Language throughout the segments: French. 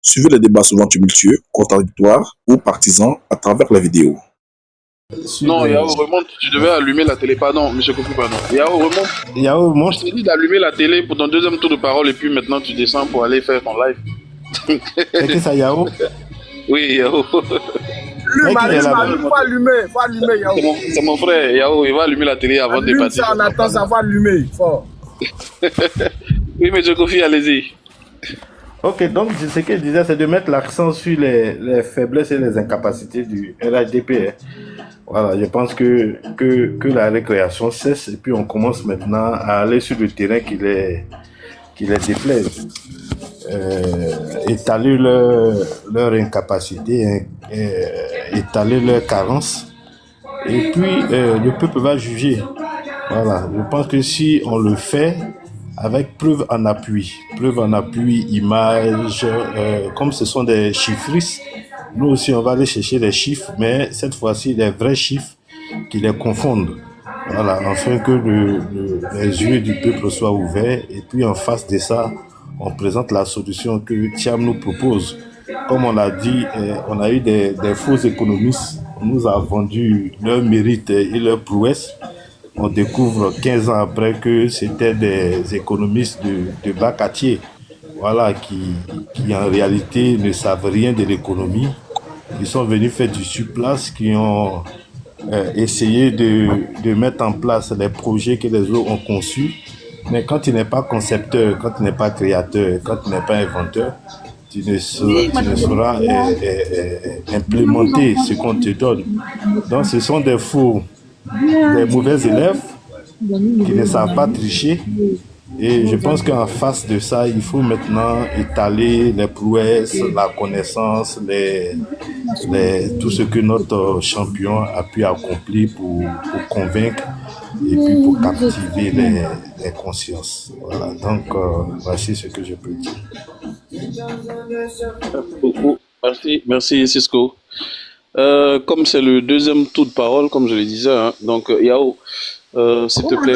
Suivez les débats souvent tumultueux, contradictoires ou partisans à travers la vidéo. Non, Yao, remonte, tu devais allumer la télé, pardon, monsieur Kofi, pardon. Yao, remonte. Yao, monte. Je t'ai dit d'allumer la télé pour ton deuxième tour de parole et puis maintenant tu descends pour aller faire ton live. C'est que ça, Yao? Oui, Yao. Lui, faut allumer, Yao. C'est mon frère, Yao, il va allumer la télé avant de partir. Ça, on attend, ça va allumer, fort. Oui, monsieur Kofi, allez-y. Ok, donc ce que je disais, c'est de mettre l'accent sur les faiblesses et les incapacités du RHDP. Hein. Voilà, je pense que la récréation cesse et puis on commence maintenant à aller sur le terrain qui les déplaise. Étaler leur incapacité, étaler leur carence. Et puis, le peuple va juger. Voilà, je pense que si on le fait avec preuve en appui, images, comme ce sont des chiffristes, nous aussi on va aller chercher des chiffres, mais cette fois-ci des vrais chiffres qui les confondent. Voilà, afin que les yeux du peuple soient ouverts et puis en face de ça, on présente la solution que Thiam nous propose. Comme on l'a dit, on a eu des faux économistes, on nous a vendu leur mérite et leur prouesse. On découvre 15 ans après que c'était des économistes de bas quartier, voilà, qui en réalité ne savent rien de l'économie. Ils sont venus faire du surplace, qui ont essayé de mettre en place les projets que les autres ont conçus. Mais quand tu n'es pas concepteur, quand tu n'es pas créateur, quand tu n'es pas inventeur, tu ne sauras implémenter ce qu'on te donne. Donc ce sont des faux, des mauvais élèves qui ne savent pas tricher. Et je pense qu'en face de ça, il faut maintenant étaler les prouesses, la connaissance, tout ce que notre champion a pu accomplir pour convaincre et puis pour captiver les consciences. Voilà, donc voici ce que je peux dire. Merci beaucoup. Merci Cisco. Comme c'est le deuxième tour de parole, comme je le disais, hein, donc Yao, s'il te plaît.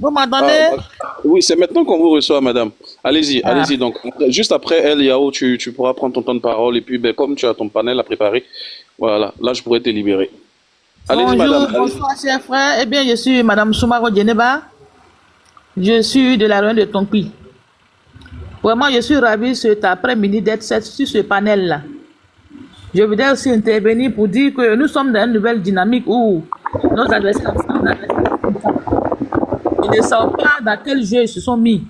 Vous m'entendez? Oui, c'est maintenant qu'on vous reçoit, madame. Allez-y, allez-y. Donc, juste après elle, Yao, tu pourras prendre ton temps de parole et puis, ben, comme tu as ton panel à préparer, voilà, là, je pourrais te libérer. Allez-y, madame. Bonsoir, chers frères. Eh bien, je suis madame Soumaro Djeneba. Je suis de la région de Tonki. Vraiment, je suis ravie cet après-midi d'être sur ce panel-là. Je voudrais aussi intervenir pour dire que nous sommes dans une nouvelle dynamique où nos adversaires ils ne savent pas dans quel jeu ils se sont mis.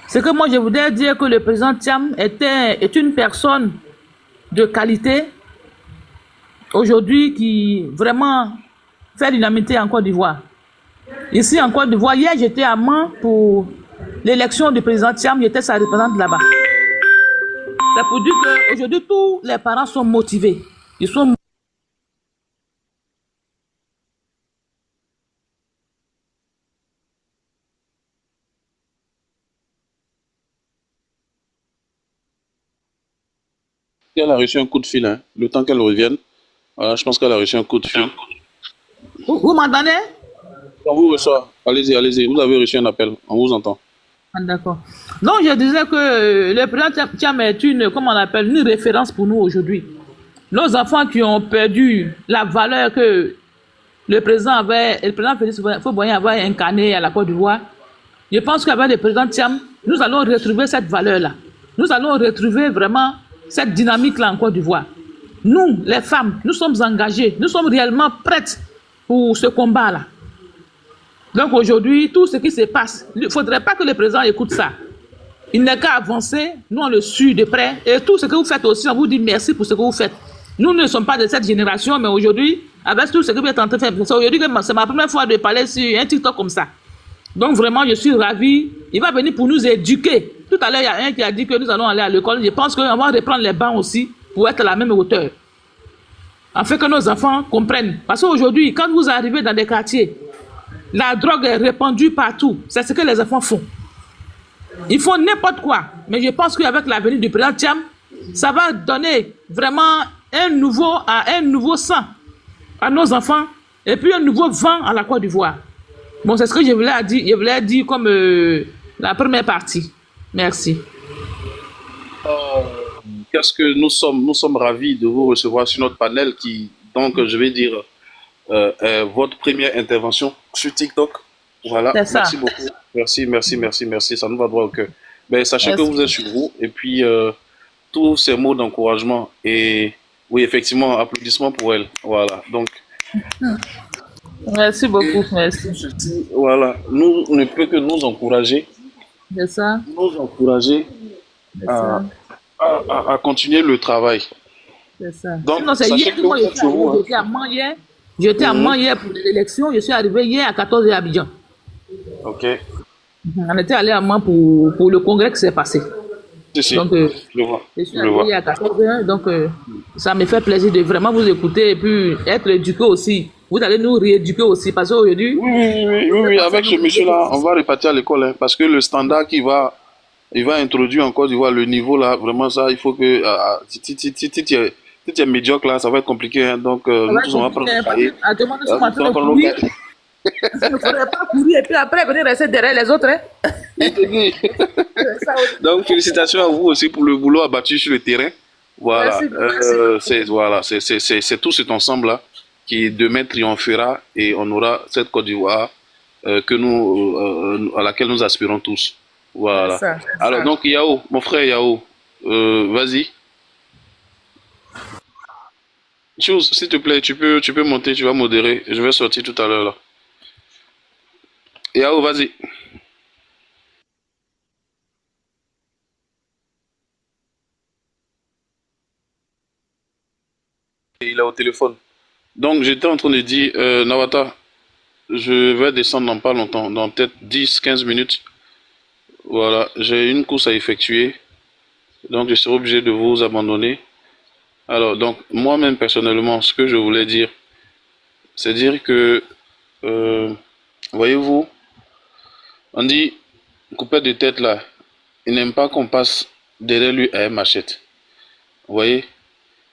C'est que moi, je voudrais dire que le président Thiam est une personne de qualité, aujourd'hui, qui vraiment fait l'unanimité en Côte d'Ivoire. Ici, en Côte d'Ivoire, hier, j'étais à Mans pour l'élection du président Thiam, j'étais sa représentante là-bas. C'est pour dire qu'aujourd'hui, tous les parents sont motivés. Ils sont Elle a reçu un coup de fil, hein. Le temps qu'elle revienne. Voilà, je pense qu'elle a reçu un coup de fil. Vous m'entendez? On vous reçoit. Allez-y, allez-y. Vous avez reçu un appel. On vous entend. Ah, d'accord. Donc, je disais que le président Thiam est une référence pour nous aujourd'hui. Nos enfants qui ont perdu la valeur que le président Félix Houphouët-Boigny avait incarnée à la Côte d'Ivoire, je pense qu'avec le président Thiam, nous allons retrouver cette valeur-là. Nous allons retrouver vraiment cette dynamique-là en Côte d'Ivoire. Nous, les femmes, nous sommes engagés, nous sommes réellement prêtes pour ce combat-là. Donc aujourd'hui, tout ce qui se passe, il ne faudrait pas que le président écoute ça. Il n'est qu'à avancer, nous on le suit de près, et tout ce que vous faites aussi, on vous dit merci pour ce que vous faites. Nous ne sommes pas de cette génération, mais aujourd'hui, avec tout ce que vous êtes en train de faire, aujourd'hui, c'est ma première fois de parler sur un TikTok comme ça. Donc vraiment, je suis ravi. Il va venir pour nous éduquer. Tout à l'heure, il y a un qui a dit que nous allons aller à l'école. Je pense qu'on va reprendre les bancs aussi pour être à la même hauteur. Afin que nos enfants comprennent. Parce qu'aujourd'hui, quand vous arrivez dans des quartiers, la drogue est répandue partout. C'est ce que les enfants font. Ils font n'importe quoi. Mais je pense qu'avec la venue du président Thiam, ça va donner vraiment un nouveau sang à nos enfants et puis un nouveau vent à la Côte d'Ivoire. Bon, c'est ce que je voulais dire comme la première partie. Merci. Qu'est-ce que nous sommes ravis de vous recevoir sur notre panel qui, donc, je vais dire, est votre première intervention sur TikTok. Voilà, C'est ça. merci beaucoup. Merci. Ça nous va droit au cœur. Ben, sachez que Merci. vous êtes sur vous et puis tous ces mots d'encouragement et oui, effectivement, applaudissements pour elle. Voilà, donc, Merci beaucoup. Merci. voilà, nous on ne peut que C'est ça. nous encourager C'est à, ça. à continuer le travail. C'est ça. Donc, Sinon, c'est sachez hier que que moi, vous je êtes suis sur vous. arrivé. Hein. J'étais à Mans hier. J'étais à Mhm. Mans hier pour l'élection. Je suis arrivé hier à 14h à Abidjan. Ok, On était allé à Mans pour le congrès qui s'est passé. si, Donc, je vois, je suis je arrivé vois. hier à 14h. Donc, ça me fait plaisir de vraiment vous écouter et puis être éduqué aussi. Vous allez nous rééduquer aussi parce qu'aujourd'hui, Oui, avec ce monsieur-là, on va répartir à l'école, hein, parce que le standard il va introduire en Côte d'Ivoire, le niveau là, vraiment ça, il faut que, si tu es médiocre là, ça va être compliqué, hein, donc ça nous va être tous on va prendre compliqué. le Parce cahier, que à demander ce nous matin allons de prendre nos courir. cahiers. Il ne faudrait pas courir et puis après venir rester derrière les autres. Hein. Je te dis. Ça aussi. Donc félicitations à vous aussi pour le boulot abattu sur le terrain, voilà, Merci. c'est tout cet ensemble-là qui demain triomphera et on aura cette Côte d'Ivoire à laquelle nous aspirons tous. Voilà. C'est ça. Alors donc Yao, mon frère Yao, vas-y. Chose, s'il te plaît, tu peux monter, tu vas modérer. Je vais sortir tout à l'heure là. Yao, vas-y. Et il est au téléphone. Donc j'étais en train de dire, Nawata, je vais descendre dans pas longtemps, dans peut-être 10-15 minutes. Voilà, j'ai une course à effectuer. Donc je serai obligé de vous abandonner. Alors, donc, moi-même, personnellement, ce que je voulais dire, c'est dire que, voyez-vous, on dit, coupeur de tête là, il n'aime pas qu'on passe derrière lui à une machette. Vous voyez?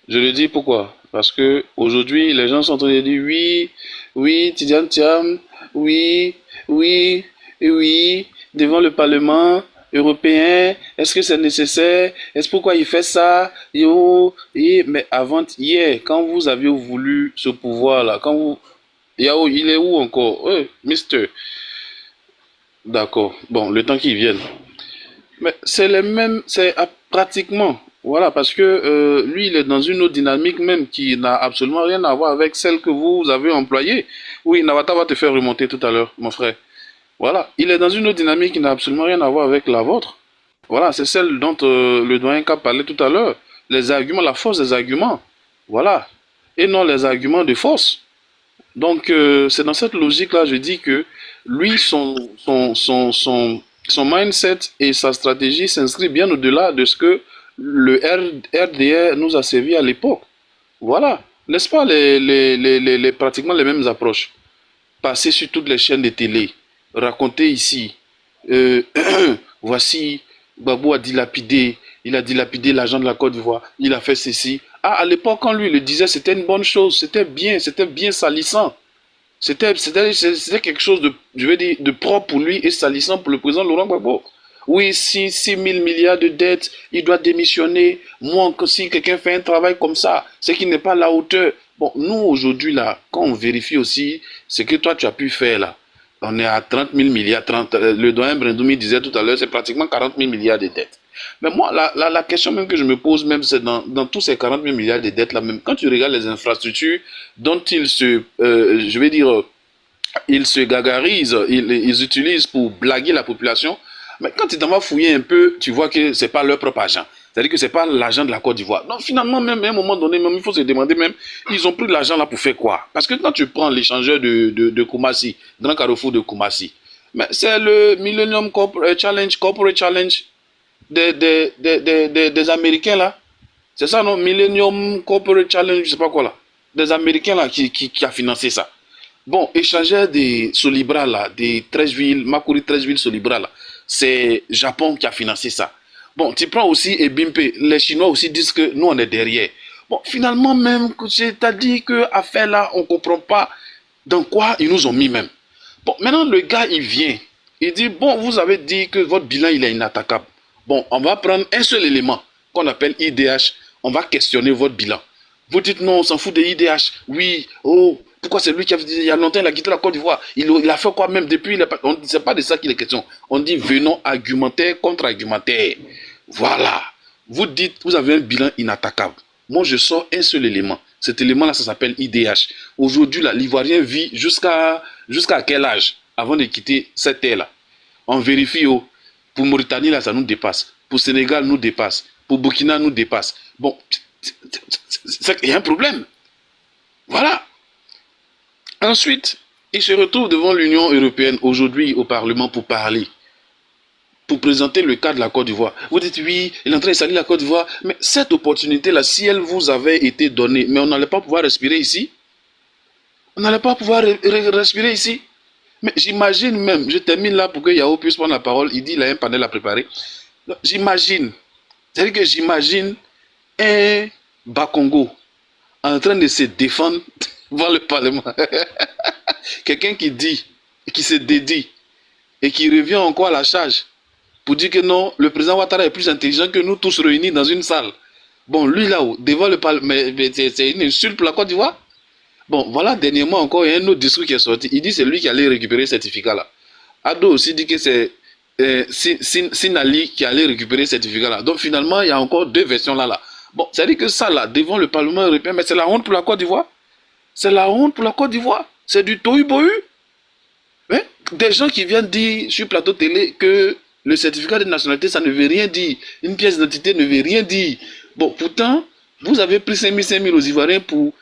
Je le dis pourquoi? Parce que aujourd'hui, les gens sont en train de dire oui, oui, Tidiane Thiam, oui, oui, et oui, devant le Parlement européen, est-ce que c'est nécessaire? Est-ce pourquoi il fait ça? Yo, mais avant hier, quand vous aviez voulu ce pouvoir-là, quand vous, Yao, il est où encore? Mister. D'accord. Bon, le temps qu'il vienne. Mais c'est les mêmes, pratiquement. Voilà, parce que lui, il est dans une autre dynamique même qui n'a absolument rien à voir avec celle que vous avez employée. Oui, Nawata va te faire remonter tout à l'heure, mon frère. Voilà, il est dans une autre dynamique qui n'a absolument rien à voir avec la vôtre. Voilà, c'est celle dont le doyen Cap parlait tout à l'heure. Les arguments, la force des arguments. Voilà. Et non les arguments de force. Donc, c'est dans cette logique-là, je dis que lui, son mindset et sa stratégie s'inscrit bien au-delà de ce que le RDR nous a servi à l'époque. Voilà. N'est-ce pas pratiquement les mêmes approches? Passer sur toutes les chaînes de télé, raconter ici, voici, Babou a dilapidé, il a dilapidé l'argent de la Côte d'Ivoire, il a fait ceci. Ah, à l'époque, quand lui le disait, c'était une bonne chose, c'était bien salissant. C'était quelque chose de, je veux dire, de propre pour lui et salissant pour le président Laurent Gbagbo. Oui, si 6 000 milliards de dettes, il doit démissionner. Moi, si quelqu'un fait un travail comme ça, c'est qu'il n'est pas à la hauteur. Bon, nous, aujourd'hui, là, quand on vérifie aussi ce que toi, tu as pu faire, là, on est à 30 000 milliards. Le doyen Brendoumi disait tout à l'heure, c'est pratiquement 40 000 milliards de dettes. Mais moi, la question même que je me pose, même, c'est dans tous ces 40 000 milliards de dettes, là, même, quand tu regardes les infrastructures dont ils se, je vais dire, ils se gagarisent, ils utilisent pour blaguer la population, mais quand tu t'en vas fouiller un peu, tu vois que ce n'est pas leur propre argent. C'est-à-dire que ce n'est pas l'argent de la Côte d'Ivoire. Donc finalement, même à un moment donné, même, il faut se demander même, ils ont pris de l'argent là pour faire quoi? Parce que quand tu prends l'échangeur de Koumassi, Grand Carrefour de Koumassi, mais c'est le Millennium Corporate Challenge des Américains là. C'est ça, non? Millennium Corporate Challenge, je sais pas quoi là. Des Américains là qui a financé ça. Bon, échangeur des Solibra là, des Treichville, Makuri Treichville Solibra là, c'est Japon qui a financé ça. Bon, tu prends aussi Ebimpe, les Chinois aussi disent que nous on est derrière. Bon, finalement même, c'est-à-dire qu'à faire là, on ne comprend pas dans quoi ils nous ont mis même. Bon, maintenant le gars il vient, il dit, bon, vous avez dit que votre bilan il est inattaquable. Bon, on va prendre un seul élément, qu'on appelle IDH, on va questionner votre bilan. Vous dites non, on s'en fout des IDH. Oui, oh, pourquoi c'est lui qui a dit, il y a longtemps, il a quitté la Côte d'Ivoire. Il a fait quoi même depuis, c'est pas de ça qu'il est question. On dit venons argumentaire contre argumentaire. Voilà. Vous dites, vous avez un bilan inattaquable. Moi, je sors un seul élément. Cet élément-là, ça s'appelle IDH. Aujourd'hui, l'Ivoirien vit jusqu'à quel âge avant de quitter cette terre-là? On vérifie, oh, pour Mauritanie, là, ça nous dépasse. Pour Sénégal, nous dépasse. Pour Burkina, nous dépasse. Bon, il y a un problème. Voilà. Ensuite, il se retrouve devant l'Union européenne aujourd'hui au Parlement pour parler, pour présenter le cas de la Côte d'Ivoire. Vous dites oui, il est en train de salir la Côte d'Ivoire, mais cette opportunité-là, si elle vous avait été donnée, mais on n'allait pas pouvoir respirer ici. On n'allait pas pouvoir respirer ici. Mais j'imagine même, je termine là pour que Yao puisse prendre la parole, il dit il a un panel à préparer. J'imagine, c'est-à-dire que j'imagine un Bakongo en train de se défendre devant le Parlement. Quelqu'un qui dit, qui se dédie et qui revient encore à la charge pour dire que non, le président Ouattara est plus intelligent que nous tous réunis dans une salle. Bon, lui là-haut, devant le Parlement, mais c'est une insulte pour la Côte d'Ivoire. Bon, voilà, dernièrement encore, il y a un autre discours qui est sorti. Il dit que c'est lui qui allait récupérer ce certificat-là. Ado aussi dit que c'est Sinali qui allait récupérer ce certificat-là. Donc finalement, il y a encore deux versions là. Bon, ça dit que ça là, devant le Parlement européen, mais c'est la honte pour la Côte d'Ivoire. C'est la honte pour la Côte d'Ivoire. C'est du tohu-bohu. Hein? Des gens qui viennent dire sur plateau télé que le certificat de nationalité, ça ne veut rien dire. Une pièce d'identité ne veut rien dire. Bon, pourtant, vous avez pris 5 000 aux Ivoiriens pour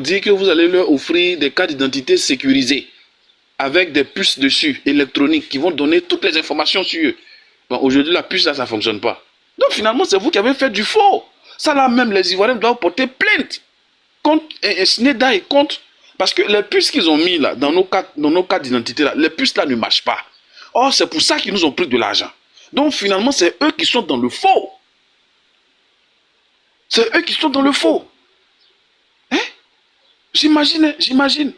dire que vous allez leur offrir des cartes d'identité sécurisées avec des puces dessus, électroniques, qui vont donner toutes les informations sur eux. Bon, aujourd'hui, la puce, là, ça ne fonctionne pas. Donc, finalement, c'est vous qui avez fait du faux. Ça, là, même, les Ivoiriens doivent porter plainte contre SNEDA et contre... Parce que les puces qu'ils ont mis, là, dans nos cartes d'identité, là, les puces, là, ne marchent pas. Or, c'est pour ça qu'ils nous ont pris de l'argent. Donc, finalement, c'est eux qui sont dans le faux. C'est eux qui sont dans le faux. Hein? J'imagine.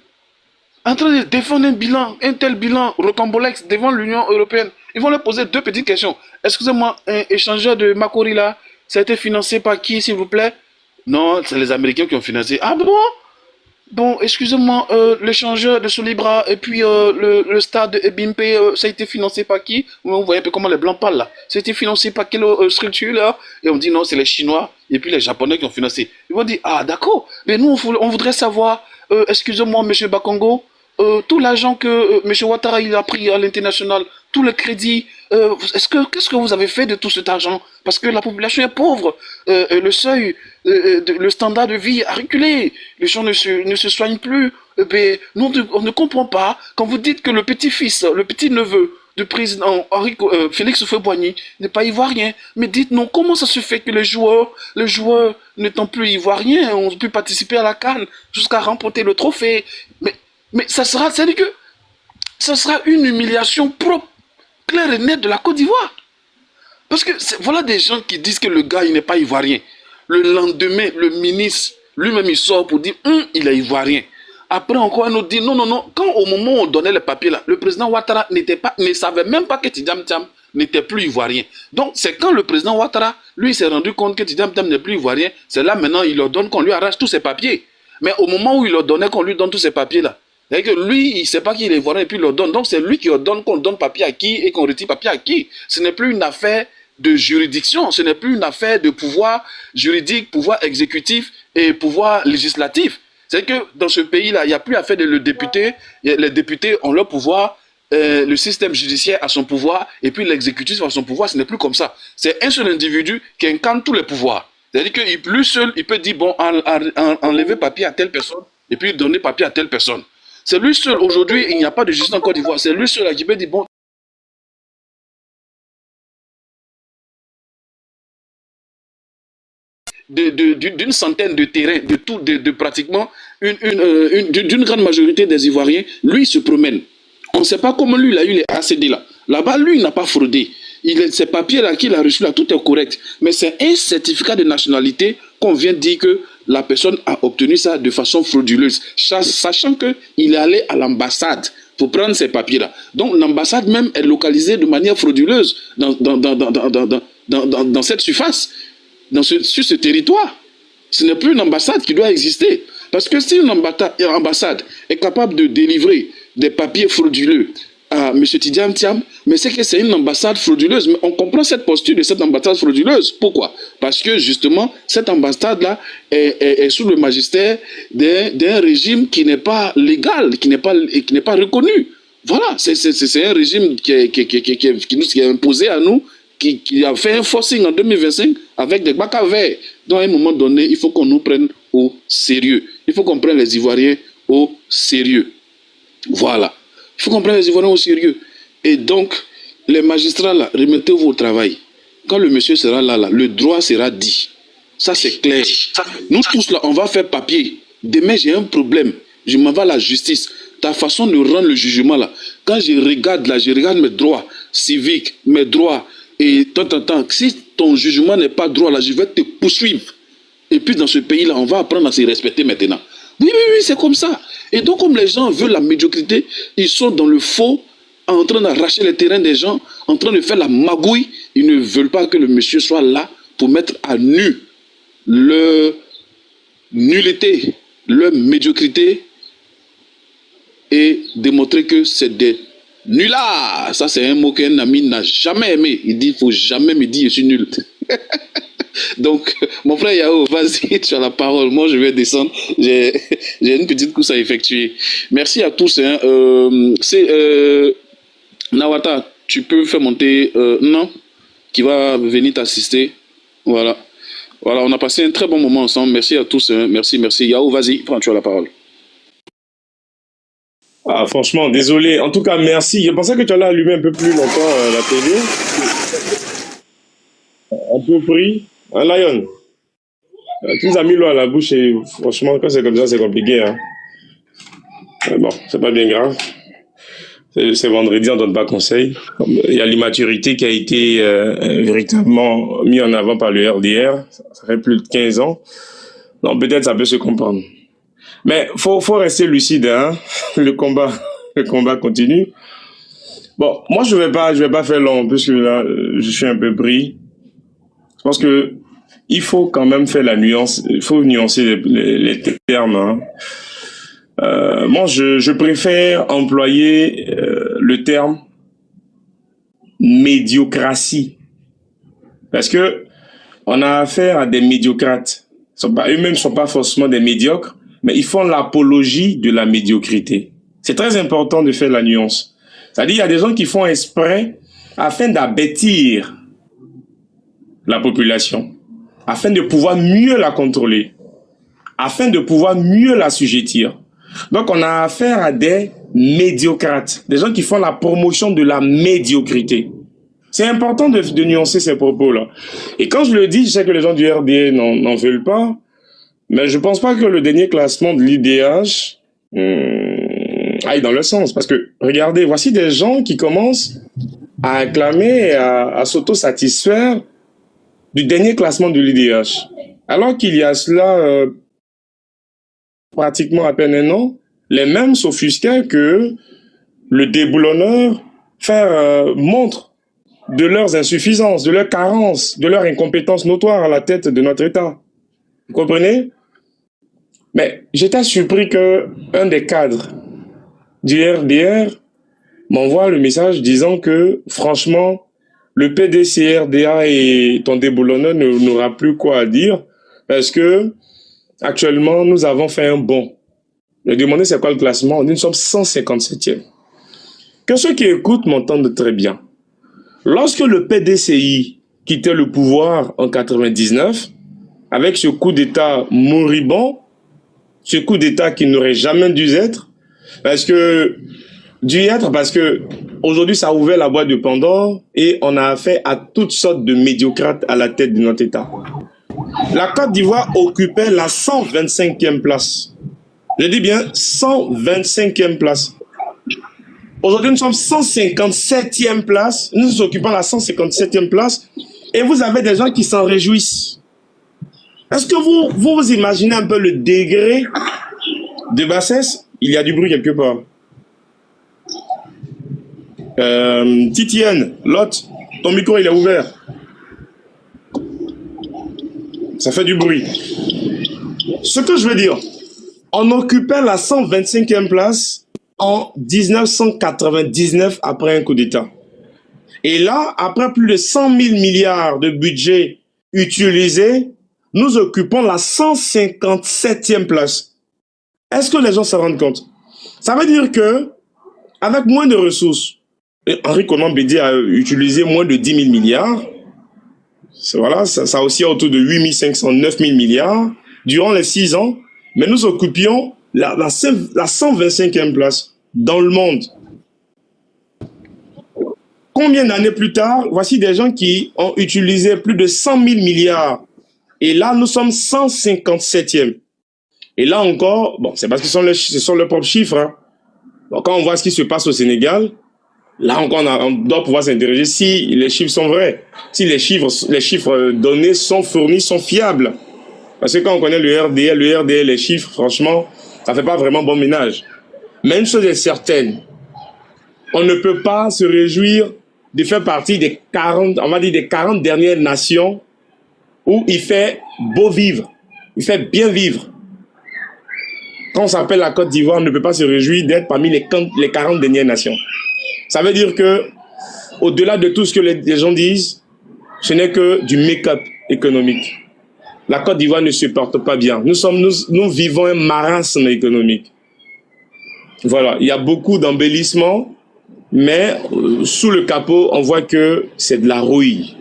En train de défendre un tel bilan rocambolesque devant l'Union européenne. Ils vont leur poser deux petites questions. Excusez-moi, un échangeur de Makori là, ça a été financé par qui, s'il vous plaît? Non, c'est les Américains qui ont financé. Ah bon? Bon, excusez-moi, l'échangeur de Solibra et puis le stade de Ebimpe, ça a été financé par qui? Vous voyez un peu comment les Blancs parlent là. Ça a été financé par quelle structure là? Et on dit non, c'est les Chinois et puis les Japonais qui ont financé. Ils vont dire, ah d'accord, mais nous on voudrait savoir, excusez-moi monsieur Bakongo, tout l'argent que monsieur Ouattara il a pris à l'international, tout le crédit, qu'est-ce que vous avez fait de tout cet argent? Parce que la population est pauvre, le seuil, le standard de vie a reculé, les gens ne se soignent plus. Nous, on ne comprend pas quand vous dites que le petit-fils, le petit-neveu du président Félix Houphouët-Boigny n'est pas ivoirien. Mais dites-nous, comment ça se fait que les joueurs n'étant plus ivoiriens ont pu participer à la CAN jusqu'à remporter le trophée? Mais ça sera, c'est-à-dire que ça sera une humiliation propre, claire et nette de la Côte d'Ivoire. Parce que voilà des gens qui disent que le gars, il n'est pas ivoirien. Le lendemain, le ministre, lui-même, il sort pour dire, il est ivoirien. Après encore, on nous dit, non. Quand au moment où on donnait les papiers là, le président Ouattara ne savait même pas que Tidjam Thiam n'était plus ivoirien. Donc, c'est quand le président Ouattara, lui, s'est rendu compte que Tidjam Thiam n'est plus ivoirien, c'est là maintenant, il leur donne qu'on lui arrache tous ses papiers. Mais au moment où il leur donnait qu'on lui donne tous ses papiers là, c'est-à-dire que lui, il ne sait pas qu'il est ivoirien et puis il leur donne. Donc, c'est lui qui ordonne qu'on donne papier à qui et qu'on retire papier à qui. Ce n'est plus une affaire de juridiction, ce n'est plus une affaire de pouvoir juridique, pouvoir exécutif et pouvoir législatif. C'est que dans ce pays-là, il n'y a plus affaire de le député. Les députés ont leur pouvoir, le système judiciaire a son pouvoir et puis l'exécutif a son pouvoir. Ce n'est plus comme ça. C'est un seul individu qui incarne tous les pouvoirs. C'est-à-dire qu'il lui seul, il peut dire, bon, enlever papier à telle personne et puis donner papier à telle personne. C'est lui seul, aujourd'hui, il n'y a pas de justice en Côte d'Ivoire. C'est lui seul qui peut dire, bon, d'une centaine de terrains, de pratiquement d'une grande majorité des Ivoiriens, lui se promène. On ne sait pas comment lui il a eu les ACD là. Là-bas, lui, il n'a pas fraudé. Ces papiers-là qu'il a reçus là, tout est correct. Mais c'est un certificat de nationalité qu'on vient dire que la personne a obtenu ça de façon frauduleuse, sachant qu'il est allé à l'ambassade pour prendre ces papiers-là. Donc l'ambassade même est localisée de manière frauduleuse dans cette surface. sur ce territoire. Ce n'est plus une ambassade qui doit exister. Parce que si une ambassade est capable de délivrer des papiers frauduleux à M. Tidiane Thiam, mais c'est que c'est une ambassade frauduleuse. Mais on comprend cette posture de cette ambassade frauduleuse. Pourquoi? Parce que justement, cette ambassade-là est sous le magistère d'un régime qui n'est pas légal, qui n'est pas reconnu. Voilà, c'est un régime qui est imposé à nous, qui a fait un forcing en 2025 avec des bacs à verre. Donc à un moment donné, il faut qu'on nous prenne au sérieux. Il faut qu'on prenne les Ivoiriens au sérieux. Voilà. Il faut qu'on prenne les Ivoiriens au sérieux. Et donc, les magistrats, là, remettez-vous au travail. Quand le monsieur sera là, le droit sera dit. Ça, c'est clair. Nous tous, là, on va faire papier. Demain, j'ai un problème. Je m'en vais à la justice. Ta façon de rendre le jugement, là, quand je regarde mes droits civiques, mes droits, et tant, si ton jugement n'est pas droit, là, je vais te poursuivre. Et puis, dans ce pays-là, on va apprendre à se respecter maintenant. Oui, c'est comme ça. Et donc, comme les gens veulent la médiocrité, ils sont dans le faux, en train d'arracher les terrains des gens, en train de faire la magouille. Ils ne veulent pas que le monsieur soit là pour mettre à nu leur nullité, leur médiocrité et démontrer que c'est des nullards. Ça, c'est un mot qu'un ami n'a jamais aimé. Il dit, il ne faut jamais me dire je suis nul. Donc, mon frère Yao, vas-y, tu as la parole. Moi, je vais descendre. J'ai une petite course à effectuer. Merci à tous. Hein. Nawata, tu peux faire monter Non, qui va venir t'assister. Voilà. Voilà, on a passé un très bon moment ensemble. Merci à tous. Hein. Merci. Yao, vas-y, prends, tu as la parole. Ah, franchement, désolé. En tout cas, merci. Je pensais que tu allais allumer un peu plus longtemps la télé. Un peu pris. Un lion. Tu nous as mis l'eau à la bouche et franchement, quand c'est comme ça, c'est compliqué. Hein. Mais bon, c'est pas bien grave. C'est vendredi, on donne pas conseil. Il y a l'immaturité qui a été véritablement mis en avant par le RDR. Ça fait plus de 15 ans. Donc peut-être ça peut se comprendre. Mais faut rester lucide, hein. Le combat continue. Bon, moi je vais pas faire long puisque là je suis un peu pris. Je pense que il faut quand même faire la nuance. Il faut nuancer les termes. Hein. Moi, je préfère employer le terme médiocratie, parce que on a affaire à des médiocrates. Eux-mêmes ne sont pas forcément des médiocres, mais ils font l'apologie de la médiocrité. C'est très important de faire la nuance. C'est-à-dire, il y a des gens qui font exprès afin d'abêtir la population, afin de pouvoir mieux la contrôler, afin de pouvoir mieux l'assujettir. Donc, on a affaire à des médiocrates, des gens qui font la promotion de la médiocrité. C'est important de nuancer ces propos-là. Et quand je le dis, je sais que les gens du RDA n'en veulent pas, mais je pense pas que le dernier classement de l'IDH aille dans le sens. Parce que, regardez, voici des gens qui commencent à acclamer et à s'auto-satisfaire du dernier classement de l'IDH. Alors qu'il y a cela pratiquement à peine un an, les mêmes s'offusquaient que le déboulonneur montre de leurs insuffisances, de leurs carences, de leur incompétence notoire à la tête de notre État. Vous comprenez? Mais j'étais surpris que un des cadres du RDR m'envoie le message disant que, franchement, le PDC-RDA et ton déboulonneur n'aura plus quoi à dire parce que actuellement, nous avons fait un bond. Je lui ai demandé c'est quoi le classement. On dit nous sommes 157e. Que ceux qui écoutent m'entendent très bien. Lorsque le PDCI quittait le pouvoir en 99, avec ce coup d'État moribond, ce coup d'État qui n'aurait jamais dû être, parce que aujourd'hui ça a ouvert la boîte de Pandore et on a affaire à toutes sortes de médiocrates à la tête de notre État. La Côte d'Ivoire occupait la 125e place. Je dis bien 125e place. Aujourd'hui, nous sommes 157e place. Nous occupons la 157e place. Et vous avez des gens qui s'en réjouissent. Est-ce que vous imaginez un peu le degré de bassesse? Il y a du bruit quelque part. Titienne, Lot, ton micro il est ouvert. Ça fait du bruit. Ce que je veux dire, on occupait la 125e place en 1999 après un coup d'État. Et là, après plus de 100 000 milliards de budget utilisé, nous occupons la 157e place. Est-ce que les gens se rendent compte? Ça veut dire que, avec moins de ressources, Henri Konan Bédié a utilisé moins de 10 000 milliards. Voilà, ça aussi autour de 8 500, 9 000 milliards durant les 6 ans. Mais nous occupions la 125e place dans le monde. Combien d'années plus tard, voici des gens qui ont utilisé plus de 100 000 milliards. Et là, nous sommes 157e. Et là encore, bon, c'est parce que ce sont leurs propres chiffres. Hein. Donc, quand on voit ce qui se passe au Sénégal, là encore, on doit pouvoir s'interroger si les chiffres sont vrais, si les chiffres donnés sont fournis, sont fiables. Parce que quand on connaît le RDL, les chiffres, franchement, ça fait pas vraiment bon ménage. Mais une chose est certaine, on ne peut pas se réjouir de faire partie des 40, on va dire des 40 dernières nations où il fait beau vivre, il fait bien vivre. Quand on s'appelle la Côte d'Ivoire, on ne peut pas se réjouir d'être parmi les 40 dernières nations. Ça veut dire que, au-delà de tout ce que les gens disent, ce n'est que du make-up économique. La Côte d'Ivoire ne se porte pas bien. Nous vivons un marasme économique. Voilà, il y a beaucoup d'embellissements, mais sous le capot, on voit que c'est de la rouille.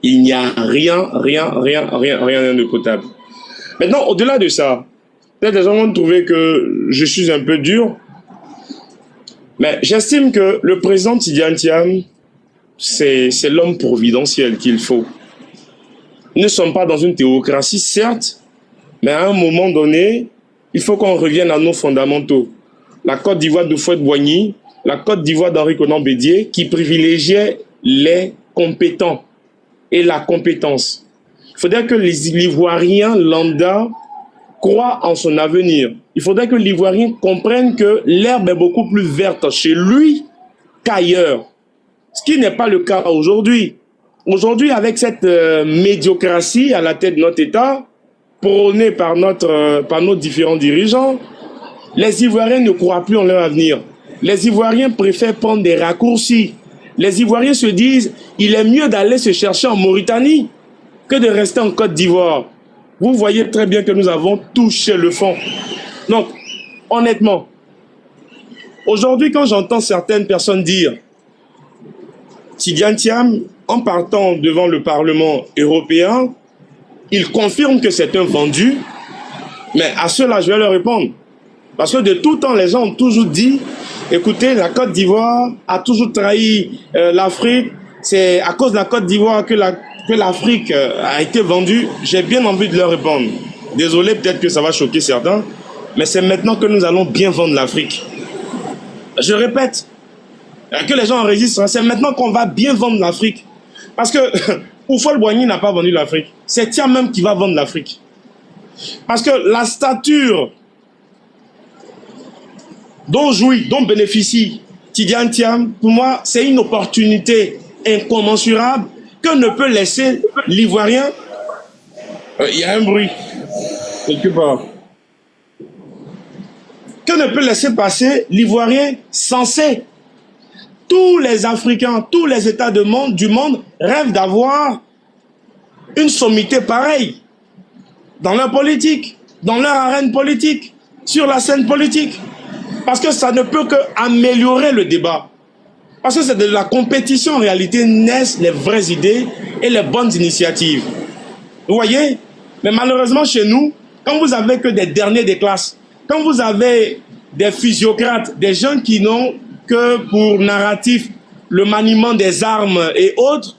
Il n'y a rien de potable. Maintenant, au-delà de ça, peut-être les gens vont trouver que je suis un peu dur, mais j'estime que le président Tidjane Thiam, c'est l'homme providentiel qu'il faut. Nous ne sommes pas dans une théocratie, certes, mais à un moment donné, il faut qu'on revienne à nos fondamentaux. La Côte d'Ivoire d'Houphouët-Boigny, la Côte d'Ivoire d'Henri Konan Bédié, qui privilégiait les compétents et la compétence. Il faudrait que l'Ivoirien lambda croit en son avenir. Il faudrait que l'Ivoirien comprenne que l'herbe est beaucoup plus verte chez lui qu'ailleurs. Ce qui n'est pas le cas aujourd'hui. Aujourd'hui, avec cette médiocratie à la tête de notre État, prônée par nos différents dirigeants, les Ivoiriens ne croient plus en leur avenir. Les Ivoiriens préfèrent prendre des raccourcis. Les Ivoiriens se disent, il est mieux d'aller se chercher en Mauritanie que de rester en Côte d'Ivoire. Vous voyez très bien que nous avons touché le fond. Donc, honnêtement, aujourd'hui, quand j'entends certaines personnes dire Tidjane Thiam, en partant devant le Parlement européen, il confirme que c'est un vendu, mais à cela, je vais leur répondre. Parce que de tout temps, les gens ont toujours dit, écoutez, la Côte d'Ivoire a toujours trahi l'Afrique, c'est à cause de la Côte d'Ivoire que l'Afrique a été vendue. J'ai bien envie de leur répondre. Désolé, peut-être que ça va choquer certains, mais c'est maintenant que nous allons bien vendre l'Afrique. Je répète, que les gens enregistrent, c'est maintenant qu'on va bien vendre l'Afrique. Parce que Houphouët-Boigny n'a pas vendu l'Afrique. C'est Thiam même qui va vendre l'Afrique. Parce que la stature dont jouit, dont bénéficie Tidjane Thiam, pour moi, c'est une opportunité incommensurable que ne peut laisser l'Ivoirien. Il y a un bruit, quelque part. Que ne peut laisser passer l'Ivoirien censé. Tous les Africains, tous les États du monde rêvent d'avoir une sommité pareille dans leur politique, dans leur arène politique, sur la scène politique. Parce que ça ne peut qu'améliorer le débat. Parce que c'est de la compétition, en réalité, naissent les vraies idées et les bonnes initiatives. Vous voyez? Mais malheureusement, chez nous, quand vous avez que des derniers des classes, quand vous avez des physiocrates, des gens qui n'ont que pour narratif le maniement des armes et autres,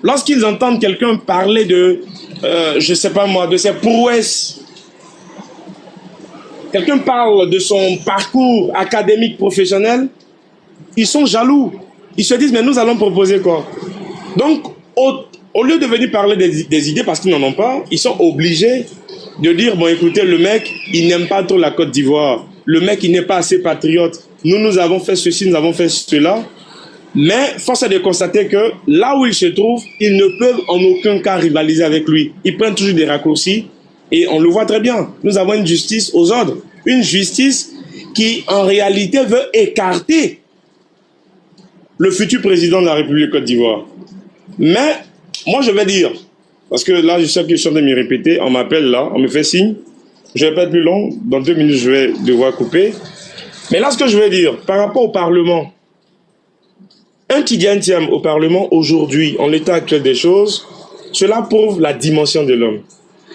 lorsqu'ils entendent quelqu'un parler de, je sais pas moi, de ses prouesses, quelqu'un parle de son parcours académique professionnel, ils sont jaloux. Ils se disent, mais nous allons proposer quoi? Donc, au lieu de venir parler des idées parce qu'ils n'en ont pas, ils sont obligés de dire, bon écoutez, le mec, il n'aime pas trop la Côte d'Ivoire. Le mec, il n'est pas assez patriote. Nous avons fait ceci, nous avons fait cela. Mais force est de constater que là où ils se trouvent, ils ne peuvent en aucun cas rivaliser avec lui. Ils prennent toujours des raccourcis et on le voit très bien. Nous avons une justice aux ordres. Une justice qui, en réalité, veut écarter le futur président de la République de Côte d'Ivoire. Mais, moi je vais dire, parce que là je sais que je suis en train de me répéter, on m'appelle là, on me fait signe, je vais pas être plus long, dans 2 minutes je vais devoir couper. Mais là ce que je vais dire, par rapport au Parlement, un Tidjane Thiam au Parlement aujourd'hui, en l'état actuel des choses, cela prouve la dimension de l'homme.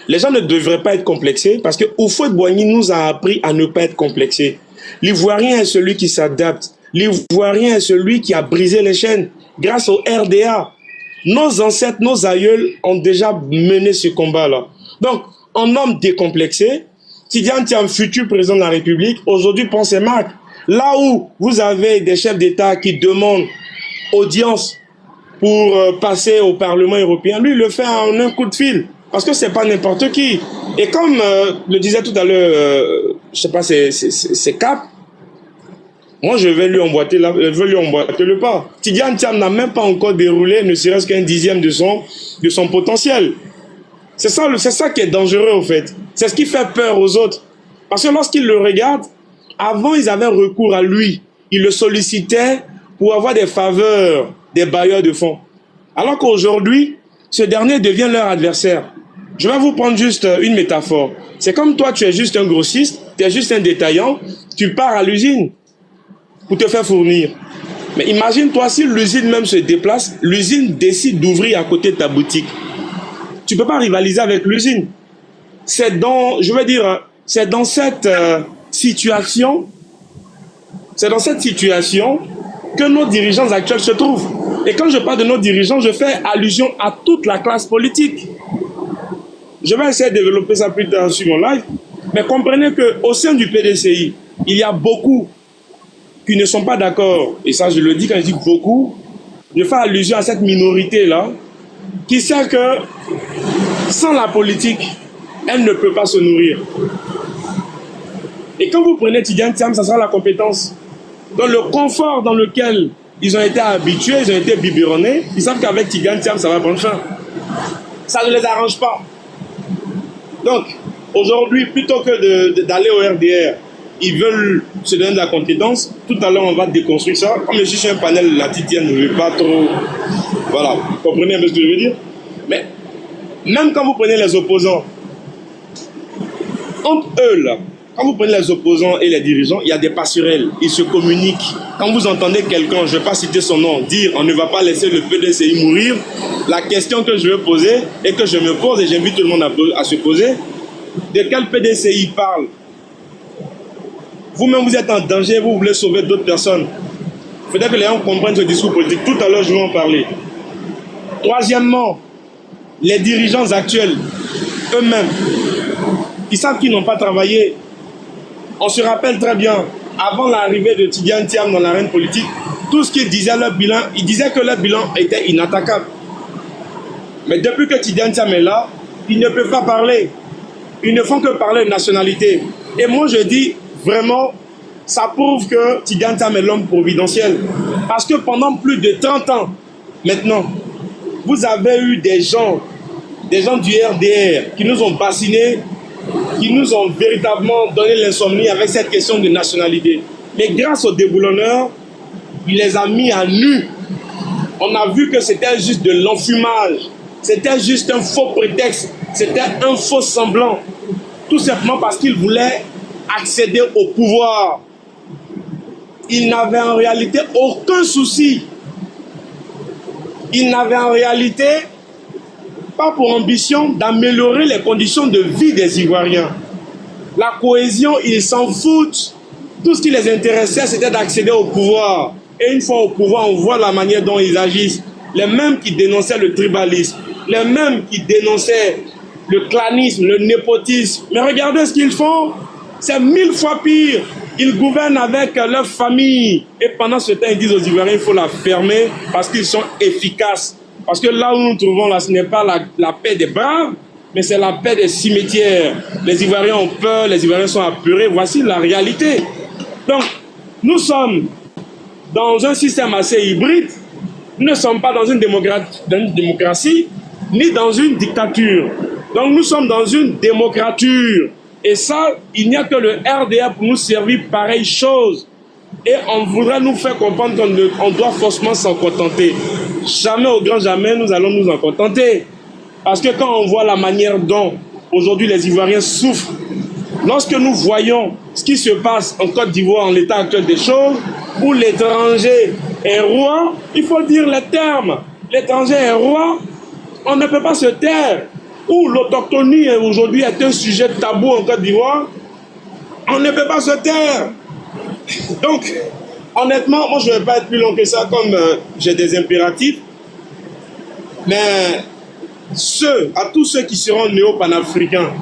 Les gens ne devraient pas être complexés parce que Houphouët-Boigny nous a appris à ne pas être complexés. L'Ivoirien est celui qui s'adapte. L'Ivoirien est celui qui a brisé les chaînes grâce au RDA. Nos ancêtres, nos aïeuls ont déjà mené ce combat-là. Donc, en homme décomplexé, Tidjane Thiam, futur président de la République, aujourd'hui prend ses marques. Là où vous avez des chefs d'État qui demandent audience pour passer au Parlement européen, lui, il le fait en un coup de fil. Parce que c'est pas n'importe qui. Et comme le disait tout à l'heure, je sais pas, c'est Cap, moi je vais lui emboîter le pas. Tidjane Thiam n'a même pas encore déroulé ne serait-ce qu'un dixième de son potentiel. C'est ça qui est dangereux au fait. C'est ce qui fait peur aux autres. Parce que lorsqu'ils le regardent, avant ils avaient recours à lui. Ils le sollicitaient pour avoir des faveurs des bailleurs de fonds. Alors qu'aujourd'hui, ce dernier devient leur adversaire. Je vais vous prendre juste une métaphore. C'est comme toi, tu es juste un grossiste, tu es juste un détaillant, tu pars à l'usine pour te faire fournir. Mais imagine-toi si l'usine même se déplace, l'usine décide d'ouvrir à côté de ta boutique. Tu ne peux pas rivaliser avec l'usine. C'est dans cette situation que nos dirigeants actuels se trouvent. Et quand je parle de nos dirigeants, je fais allusion à toute la classe politique. Je vais essayer de développer ça plus tard sur mon live. Mais comprenez qu'au sein du PDCI, il y a beaucoup qui ne sont pas d'accord. Et ça, je le dis quand je dis beaucoup. Je fais allusion à cette minorité-là qui sait que sans la politique, elle ne peut pas se nourrir. Et quand vous prenez Tidjane Thiam, ça sera la compétence. Dans le confort dans lequel ils ont été habitués, ils ont été biberonnés, ils savent qu'avec Tidjane Thiam, ça va prendre fin. Ça ne les arrange pas. Donc, aujourd'hui, plutôt que d'aller au RDR, ils veulent se donner de la compétence. Tout à l'heure, on va déconstruire ça. Comme je suis sur un panel, la Tidjane ne veut pas trop... Voilà, vous comprenez un peu ce que je veux dire? Mais, même quand vous prenez les opposants, entre eux, là, quand vous prenez les opposants et les dirigeants, il y a des passerelles, ils se communiquent. Quand vous entendez quelqu'un, je ne vais pas citer son nom, dire on ne va pas laisser le PDCI mourir, la question que je veux poser et que je me pose et j'invite tout le monde à se poser, de quel PDCI parle? Vous-même vous êtes en danger, vous voulez sauver d'autres personnes. Il faudrait que les gens comprennent ce discours politique. Tout à l'heure, je vais en parler. Troisièmement, les dirigeants actuels, eux-mêmes, ils savent qu'ils n'ont pas travaillé. On se rappelle très bien, avant l'arrivée de Tidjane Thiam dans l'arène politique, tout ce qu'ils disaient leur bilan, ils disaient que leur bilan était inattaquable. Mais depuis que Tidjane Thiam est là, ils ne peuvent pas parler. Ils ne font que parler de nationalité. Et moi je dis vraiment, ça prouve que Tidjane Thiam est l'homme providentiel. Parce que pendant plus de 30 ans, maintenant, vous avez eu des gens du RDR qui nous ont bassinés, qui nous ont véritablement donné l'insomnie avec cette question de nationalité. Mais grâce aux déboulonneurs, il les a mis à nu. On a vu que c'était juste de l'enfumage. C'était juste un faux prétexte. C'était un faux semblant. Tout simplement parce qu'ils voulaient accéder au pouvoir. Ils n'avaient en réalité aucun souci. Ils n'avaient en réalité pas pour ambition d'améliorer les conditions de vie des Ivoiriens. La cohésion, ils s'en foutent. Tout ce qui les intéressait, c'était d'accéder au pouvoir. Et une fois au pouvoir, on voit la manière dont ils agissent. Les mêmes qui dénonçaient le tribalisme, les mêmes qui dénonçaient le clanisme, le népotisme. Mais regardez ce qu'ils font. C'est 1000 fois pire. Ils gouvernent avec leur famille. Et pendant ce temps, ils disent aux Ivoiriens, il faut la fermer parce qu'ils sont efficaces. Parce que là où nous nous trouvons, là, ce n'est pas la paix des braves, mais c'est la paix des cimetières. Les Ivoiriens ont peur, les Ivoiriens sont apeurés. Voici la réalité. Donc, nous sommes dans un système assez hybride. Nous ne sommes pas dans une démocratie, ni dans une dictature. Donc nous sommes dans une démocrature. Et ça, il n'y a que le RDA pour nous servir pareille chose. Et on voudrait nous faire comprendre qu'on doit forcément s'en contenter. Jamais, au grand jamais, nous allons nous en contenter. Parce que quand on voit la manière dont aujourd'hui les Ivoiriens souffrent, lorsque nous voyons ce qui se passe en Côte d'Ivoire en l'état actuel des choses, où l'étranger est roi, il faut dire les termes. L'étranger est roi, on ne peut pas se taire. Où l'autochtonie aujourd'hui est un sujet tabou en Côte d'Ivoire, on ne peut pas se taire. Donc, honnêtement, moi je ne vais pas être plus long que ça, comme j'ai des impératifs. Mais à tous ceux qui seront néo-panafricains,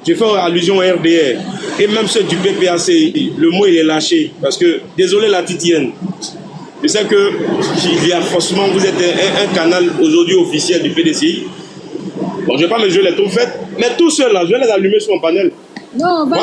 je fais allusion au RDR, et même ceux du PPACI, le mot il est lâché, parce que, désolé la titienne, je sais que il y a forcément, vous êtes un canal aujourd'hui officiel du PDCI. Bon, je ne vais pas me jouer les trous faites, mais tous ceux-là, je vais les allumer sur mon panel. Non, vas-y,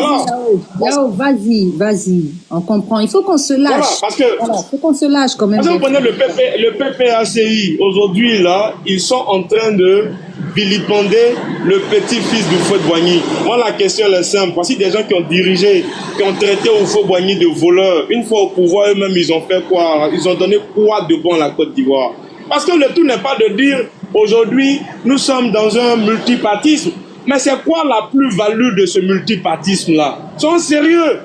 voilà. Yao, vas-y, on comprend. Il faut qu'on se lâche. Voilà, parce que... Voilà, il faut qu'on se lâche quand même. Parce que vous prenez le PPACI, aujourd'hui, là, ils sont en train de vilipender le petit-fils du Houphouët-Boigny. Moi, la question est simple. Voici des gens qui ont dirigé, qui ont traité Houphouët-Boigny de voleur. Une fois au pouvoir, eux-mêmes, ils ont fait quoi? Ils ont donné quoi de bon à la Côte d'Ivoire? Parce que le tout n'est pas de dire, aujourd'hui, nous sommes dans un multipartisme. Mais c'est quoi la plus-value de ce multipartisme-là? Ils sont sérieux.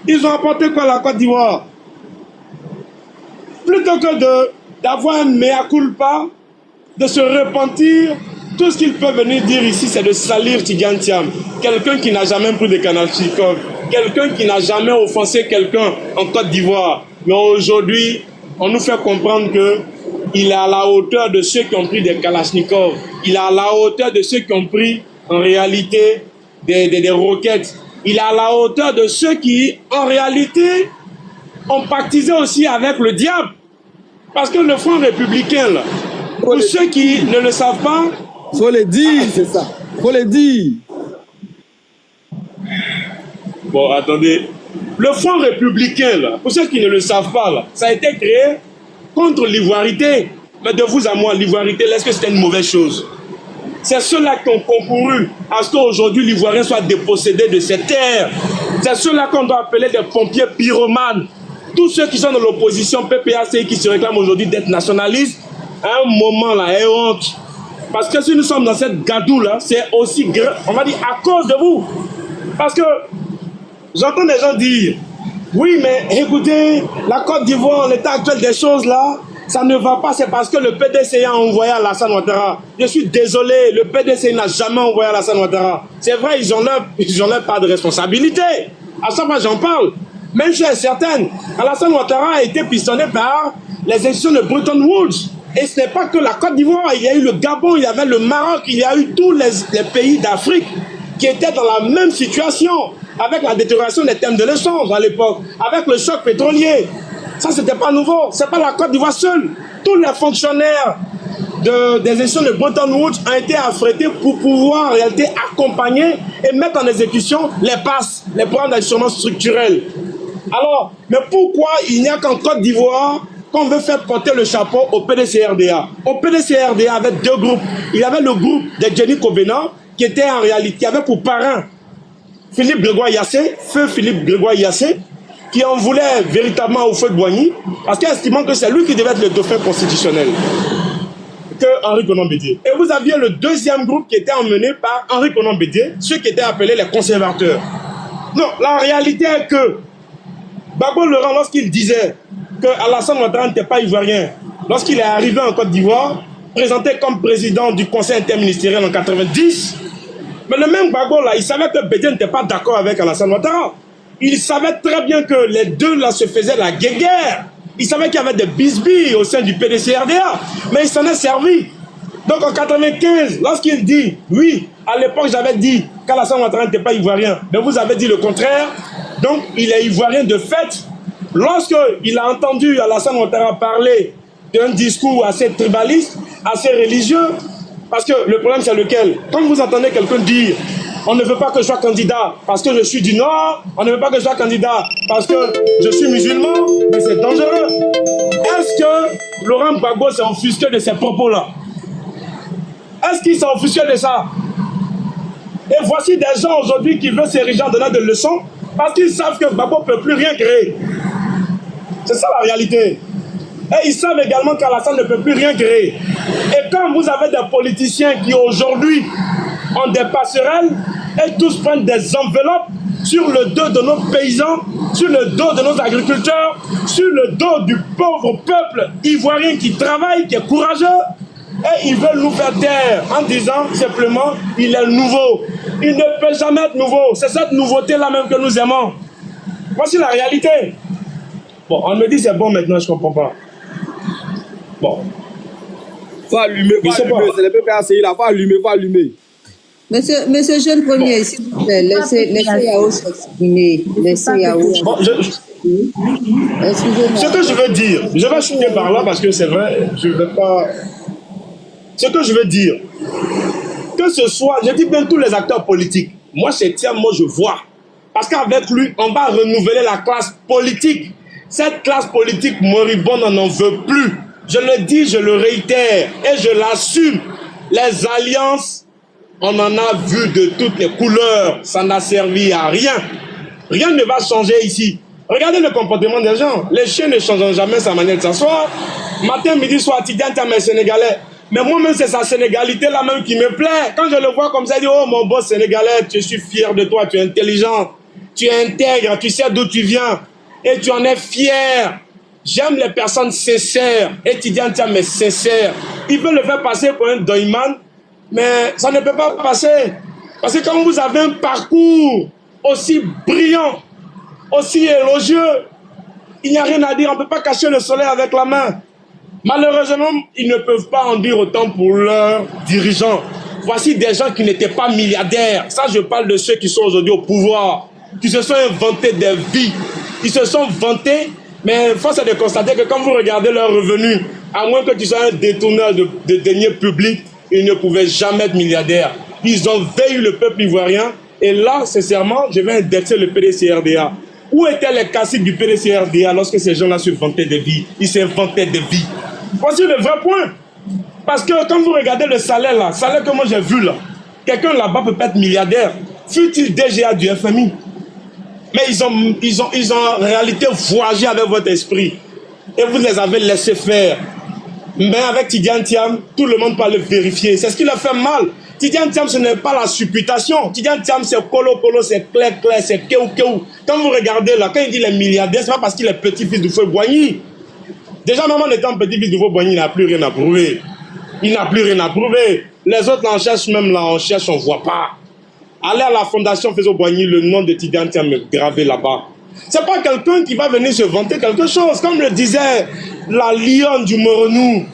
Ils ont apporté quoi à la Côte d'Ivoire? Plutôt que d'avoir un mea culpa, de se repentir, tout ce qu'ils peuvent venir dire ici, c'est de salir Tidjane Thiam. Quelqu'un qui n'a jamais pris de Kalachnikov, quelqu'un qui n'a jamais offensé quelqu'un en Côte d'Ivoire. Mais aujourd'hui, on nous fait comprendre qu'il est à la hauteur de ceux qui ont pris des Kalachnikov. Il est à la hauteur de ceux qui ont pris en réalité des roquettes. Il est à la hauteur de ceux qui, en réalité, ont pactisé aussi avec le diable. Parce que le Front républicain, là, pour ceux qui ne le savent pas... Faut le dire, c'est ça. Faut le dire. Bon, attendez. Le Front républicain, là, pour ceux qui ne le savent pas, là, ça a été créé contre l'ivoirité. Mais de vous à moi, l'ivoirité, est-ce que c'était une mauvaise chose? C'est ceux-là qui ont concouru à ce qu'aujourd'hui l'Ivoirien soit dépossédé de ses terres. C'est ceux-là qu'on doit appeler des pompiers pyromanes. Tous ceux qui sont dans l'opposition PPACI qui se réclament aujourd'hui d'être nationalistes, à un moment là, est honte. Parce que si nous sommes dans cette gadoue-là, c'est aussi, on va dire, à cause de vous. Parce que j'entends des gens dire, oui, mais écoutez, la Côte d'Ivoire, l'état actuel des choses là, ça ne va pas, c'est parce que le PDCI a envoyé Alassane Ouattara. Je suis désolé, le PDCI n'a jamais envoyé Alassane Ouattara. C'est vrai, ils ont leur part de responsabilité. À ça, moi, j'en parle. Même chose est certaine, Alassane Ouattara a été pistonné par les institutions de Bretton Woods. Et ce n'est pas que la Côte d'Ivoire, il y a eu le Gabon, il y avait le Maroc, il y a eu tous les pays d'Afrique qui étaient dans la même situation, avec la détérioration des termes de l'échange à l'époque, avec le choc pétrolier. Ça, c'était pas nouveau. C'est pas la Côte d'Ivoire seule. Tous les fonctionnaires des institutions de Bretton Woods ont été affrétés pour pouvoir en réalité accompagner et mettre en exécution les PASS, les programmes d'ajustement structurel. Alors, mais pourquoi il n'y a qu'en Côte d'Ivoire qu'on veut faire porter le chapeau au PDCRDA? Au PDCRDA, il y avait deux groupes. Il y avait le groupe de Jenny Kobena, qui était en réalité, qui avait pour parrain Philippe Grégoire Yassé, feu Philippe Grégoire Yassé, qui en voulait véritablement au Houphouët-Boigny, parce qu'estimant que c'est lui qui devait être le dauphin constitutionnel, que Henri Konan Bédié. Et vous aviez le deuxième groupe qui était emmené par Henri Konan Bédié, ceux qui étaient appelés les conservateurs. Non, la réalité est que Gbagbo Laurent, lorsqu'il disait que Alassane Ouattara n'était pas ivoirien, lorsqu'il est arrivé en Côte d'Ivoire, présenté comme président du conseil interministériel en 90, mais le même Gbagbo là, il savait que Bédié n'était pas d'accord avec Alassane Ouattara. Il savait très bien que les deux là se faisaient la guerre. Il savait qu'il y avait des bisbilles au sein du PDCRDA, mais il s'en est servi. Donc en 95, lorsqu'il dit, oui, à l'époque j'avais dit qu'Alassane Ouattara n'était pas ivoirien, mais vous avez dit le contraire, donc il est ivoirien de fait. Lorsqu'il a entendu Alassane Ouattara parler d'un discours assez tribaliste, assez religieux, parce que le problème c'est lequel? Quand vous entendez quelqu'un dire On ne veut pas que je sois candidat parce que je suis du Nord. On ne veut pas que je sois candidat parce que je suis musulman. Mais c'est dangereux. Est-ce que Laurent Gbagbo s'est offusqué de ces propos-là? Est-ce qu'il s'est offusqué de ça? Et voici des gens aujourd'hui qui veulent s'ériger en donnant des leçons parce qu'ils savent que Gbagbo ne peut plus rien créer. C'est ça la réalité. Et ils savent également qu'Alassane ne peut plus rien créer. Et quand vous avez des politiciens qui aujourd'hui ont des passerelles et tous prennent des enveloppes sur le dos de nos paysans, sur le dos de nos agriculteurs, sur le dos du pauvre peuple ivoirien qui travaille, qui est courageux, et ils veulent nous faire taire en disant simplement il est nouveau. Il ne peut jamais être nouveau. C'est cette nouveauté-là même que nous aimons. Voici la réalité. Bon, on me dit c'est bon maintenant, je ne comprends pas. Bon. Faut allumer, c'est le PPACI là, faut allumer. Monsieur jeune premier, s'il vous plaît, laissez Yao s'exprimer. Laissez Yao. Bon, ce que je veux dire, je vais finir par là parce que c'est vrai, je ne vais pas. Ce que je veux dire, que ce soit, je dis bien tous les acteurs politiques, moi c'est Thiam, moi je vois. Parce qu'avec lui, on va renouveler la classe politique. Cette classe politique moribonde, on n'en veut plus. Je le dis, je le réitère et je l'assume. Les alliances, on en a vu de toutes les couleurs. Ça n'a servi à rien. Rien ne va changer ici. Regardez le comportement des gens. Les chiens ne changent jamais sa manière de s'asseoir. Matin, midi, soir, Tidiane Thiam est sénégalais. Mais moi-même, c'est sa sénégalité là même qui me plaît. Quand je le vois comme ça, je dis, oh mon boss sénégalais, je suis fier de toi, tu es intelligent, tu es intègre, tu sais d'où tu viens. Et tu en es fier. J'aime les personnes sincères. Et Tidiane Thiam est sincère. Il veut le faire passer pour un doyman, mais ça ne peut pas passer. Parce que quand vous avez un parcours aussi brillant, aussi élogieux, il n'y a rien à dire. On ne peut pas cacher le soleil avec la main. Malheureusement, ils ne peuvent pas en dire autant pour leurs dirigeants. Voici des gens qui n'étaient pas milliardaires. Ça, je parle de ceux qui sont aujourd'hui au pouvoir, qui se sont inventés des vies. Ils se sont vantés, mais force est de constater que quand vous regardez leurs revenus, à moins que tu sois un détourneur de deniers publics, ils ne pouvaient jamais être milliardaires. Ils ont veillé le peuple ivoirien. Et là, sincèrement, je vais indexer le PDCRDA. Où étaient les caciques du PDCRDA lorsque ces gens-là se vantaient des vies? Ils s'inventaient des vies. Voici le vrai point. Parce que quand vous regardez le salaire là, salaire que moi j'ai vu là, quelqu'un là-bas peut pas être milliardaire. Fut-il DGA du FMI? Mais ils ont en réalité voyagé avec votre esprit. Et vous les avez laissés faire. Mais avec Tidiane Thiam, tout le monde peut le vérifier. C'est ce qui leur fait mal. Tidiane Thiam, ce n'est pas la supputation. Tidiane Thiam, c'est colo, c'est clair, c'est kéou. Quand vous regardez là, quand il dit les milliardaires, c'est pas parce qu'il est petit-fils du feu Boigny. Déjà, même en étant petit-fils du feu Boigny, il n'a plus rien à prouver. Il n'a plus rien à prouver. Les autres, là, on cherche même là, on cherche, on ne voit pas. Allez à la fondation Faiso-Boigny, le nom de Tidiane Thiam est gravé là-bas. C'est pas quelqu'un qui va venir se vanter quelque chose. Comme le disait la lionne du Moronou,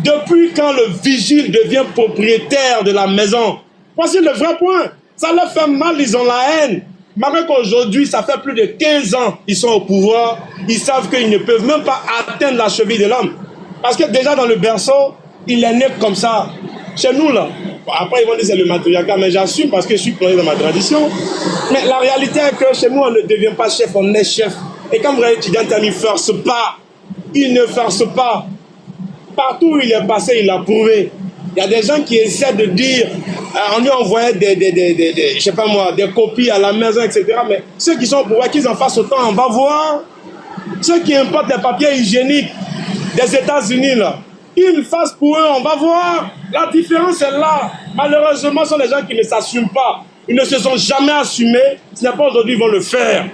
depuis quand le vigile devient propriétaire de la maison? Voici le vrai point. Ça leur fait mal, ils ont la haine. Malgré qu'aujourd'hui, ça fait plus de 15 ans qu'ils sont au pouvoir, ils savent qu'ils ne peuvent même pas atteindre la cheville de l'homme. Parce que déjà dans le berceau, il est né comme ça. Chez nous, là, après ils vont dire que c'est le matriarcat, mais j'assume parce que je suis plongé dans ma tradition. Mais la réalité est que chez nous, on ne devient pas chef, on est chef. Et quand vous regardez Tidiane Thiam, il ne force pas. Il ne force pas. Partout où il est passé, il a prouvé. Il y a des gens qui essaient de dire, on lui envoyait je sais pas moi, des copies à la maison, etc. Mais ceux qui sont au pouvoir, qu'ils en fassent autant, on va voir. Ceux qui importent les papiers hygiéniques des États-Unis, là, ils fassent pour eux, on va voir. La différence est là. Malheureusement, ce sont les gens qui ne s'assument pas. Ils ne se sont jamais assumés. Ce n'est pas aujourd'hui qu'ils vont le faire.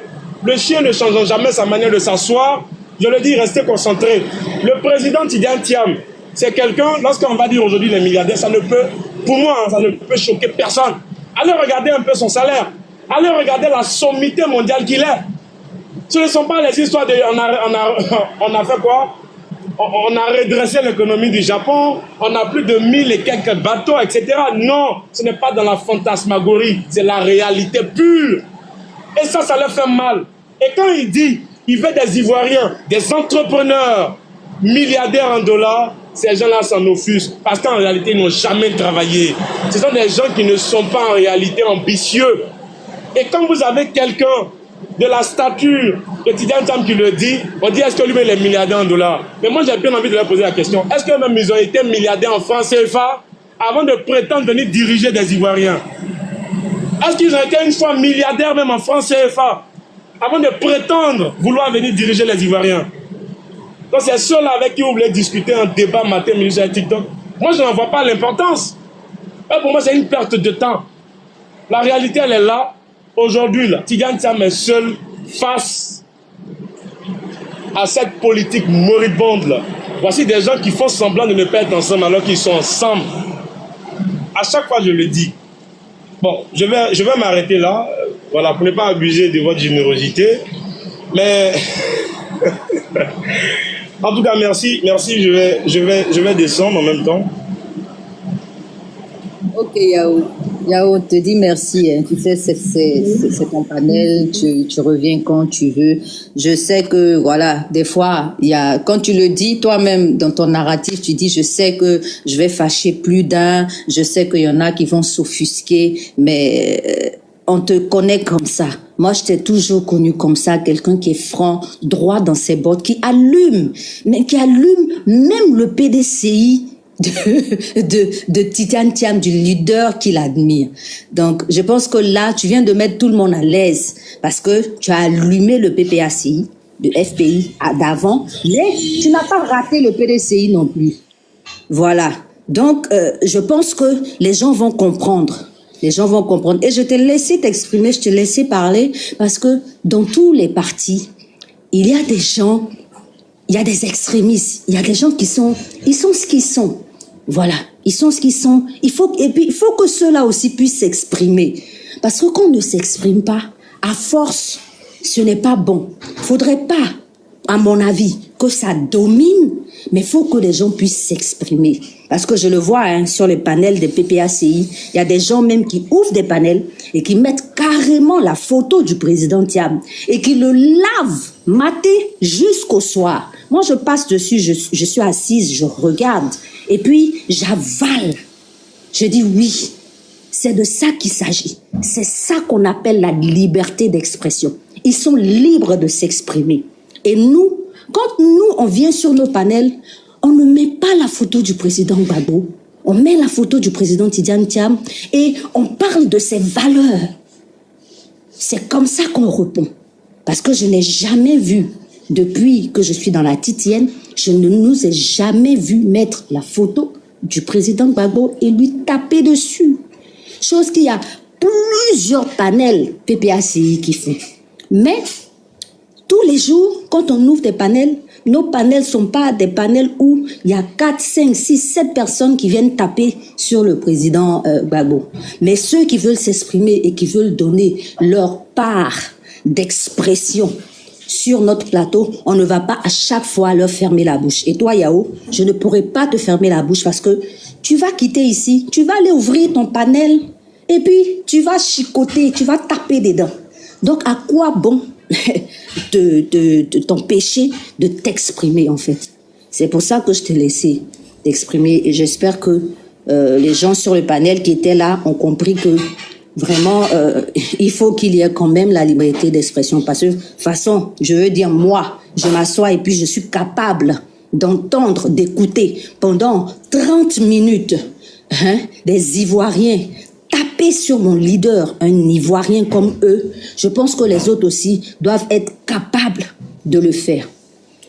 Le chien ne change jamais sa manière de s'asseoir. Je le dis, restez concentrés. Le président Tidiane Thiam, c'est quelqu'un, lorsqu'on va dire aujourd'hui les milliardaires, ça ne peut, pour moi, ça ne peut choquer personne. Allez regarder un peu son salaire. Allez regarder la sommité mondiale qu'il est. Ce ne sont pas les histoires de... On a fait quoi? On a redressé l'économie du Japon, on a plus de 1000 et quelques bateaux, etc. Non, ce n'est pas dans la fantasmagorie, c'est la réalité pure. Et ça leur fait mal. Et quand il dit, il veut des Ivoiriens, des entrepreneurs, milliardaires en dollars, ces gens-là s'en offusquent parce qu'en réalité, ils n'ont jamais travaillé. Ce sont des gens qui ne sont pas en réalité ambitieux. Et quand vous avez quelqu'un de la stature de Tidjane Thiam qui le dit, on dit est-ce que lui-même est milliardaire en dollars? Mais moi, j'ai bien envie de leur poser la question. Est-ce que même ils ont été milliardaires en francs CFA avant de prétendre venir diriger des Ivoiriens? Est-ce qu'ils ont été une fois milliardaires même en francs CFA avant de prétendre vouloir venir diriger les Ivoiriens? Donc c'est ceux-là avec qui vous voulez discuter un débat matin, midi sur TikTok. Moi, je n'en vois pas l'importance. Pour moi, c'est une perte de temps. La réalité, elle est là. Aujourd'hui, Tidjane Thiam est seul face à cette politique moribonde là. Voici des gens qui font semblant de ne pas être ensemble alors qu'ils sont ensemble. À chaque fois, je le dis. Bon, je vais m'arrêter là, voilà, pour ne pas abuser de votre générosité. Mais en tout cas, merci, je vais descendre en même temps. Ok, Yao. Yao, te dis merci. Hein. Tu sais, c'est ton panel. Tu reviens quand tu veux. Je sais que, voilà, des fois, quand tu le dis toi-même dans ton narratif, tu dis, je sais que je vais fâcher plus d'un. Je sais qu'il y en a qui vont s'offusquer, mais on te connaît comme ça. Moi, je t'ai toujours connu comme ça, quelqu'un qui est franc, droit dans ses bottes, qui allume même le PDCI de Tidjane Thiam, du leader qu'il admire. Donc, je pense que là, tu viens de mettre tout le monde à l'aise parce que tu as allumé le PPACI, le FPI d'avant, mais tu n'as pas raté le PDCI non plus. Voilà. Donc, je pense que les gens vont comprendre. Les gens vont comprendre. Et je t'ai laissé t'exprimer, je t'ai laissé parler parce que dans tous les partis, il y a des gens, il y a des extrémistes, il y a des gens ils sont ce qu'ils sont. Voilà, ils sont ce qu'ils sont. Et puis, il faut que ceux-là aussi puissent s'exprimer. Parce que quand on ne s'exprime pas, à force, ce n'est pas bon. Il ne faudrait pas, à mon avis, que ça domine, mais il faut que les gens puissent s'exprimer. Parce que je le vois sur les panels des PPACI, il y a des gens même qui ouvrent des panels et qui mettent carrément la photo du président Thiam et qui le lavent matin jusqu'au soir. Moi, je passe dessus, je suis assise, je regarde et puis j'avale. Je dis oui, c'est de ça qu'il s'agit. C'est ça qu'on appelle la liberté d'expression. Ils sont libres de s'exprimer. Et nous, quand on vient sur nos panels, on ne met pas la photo du président Gbagbo, on met la photo du président Tidjane Thiam et on parle de ses valeurs. C'est comme ça qu'on répond. Parce que je n'ai jamais vu, depuis que je suis dans la Titienne, je ne nous ai jamais vu mettre la photo du président Gbagbo et lui taper dessus. Chose qu'il y a plusieurs panels PPACI qui font. Mais tous les jours, quand on ouvre des panels, nos panels ne sont pas des panels où il y a 4, 5, 6, 7 personnes qui viennent taper sur le président Gbagbo. Mais ceux qui veulent s'exprimer et qui veulent donner leur part d'expression sur notre plateau, on ne va pas à chaque fois leur fermer la bouche. Et toi, Yao, je ne pourrai pas te fermer la bouche parce que tu vas quitter ici, tu vas aller ouvrir ton panel et puis tu vas chicoter, tu vas taper dedans. Donc, à quoi bon de t'empêcher de t'exprimer, en fait? C'est pour ça que je t'ai laissé t'exprimer et j'espère que les gens sur le panel qui étaient là ont compris que vraiment, il faut qu'il y ait quand même la liberté d'expression. Parce que, de toute façon, je veux dire, moi, je m'assois et puis je suis capable d'entendre, d'écouter pendant 30 minutes des Ivoiriens taper sur mon leader, un Ivoirien comme eux. Je pense que les autres aussi doivent être capables de le faire.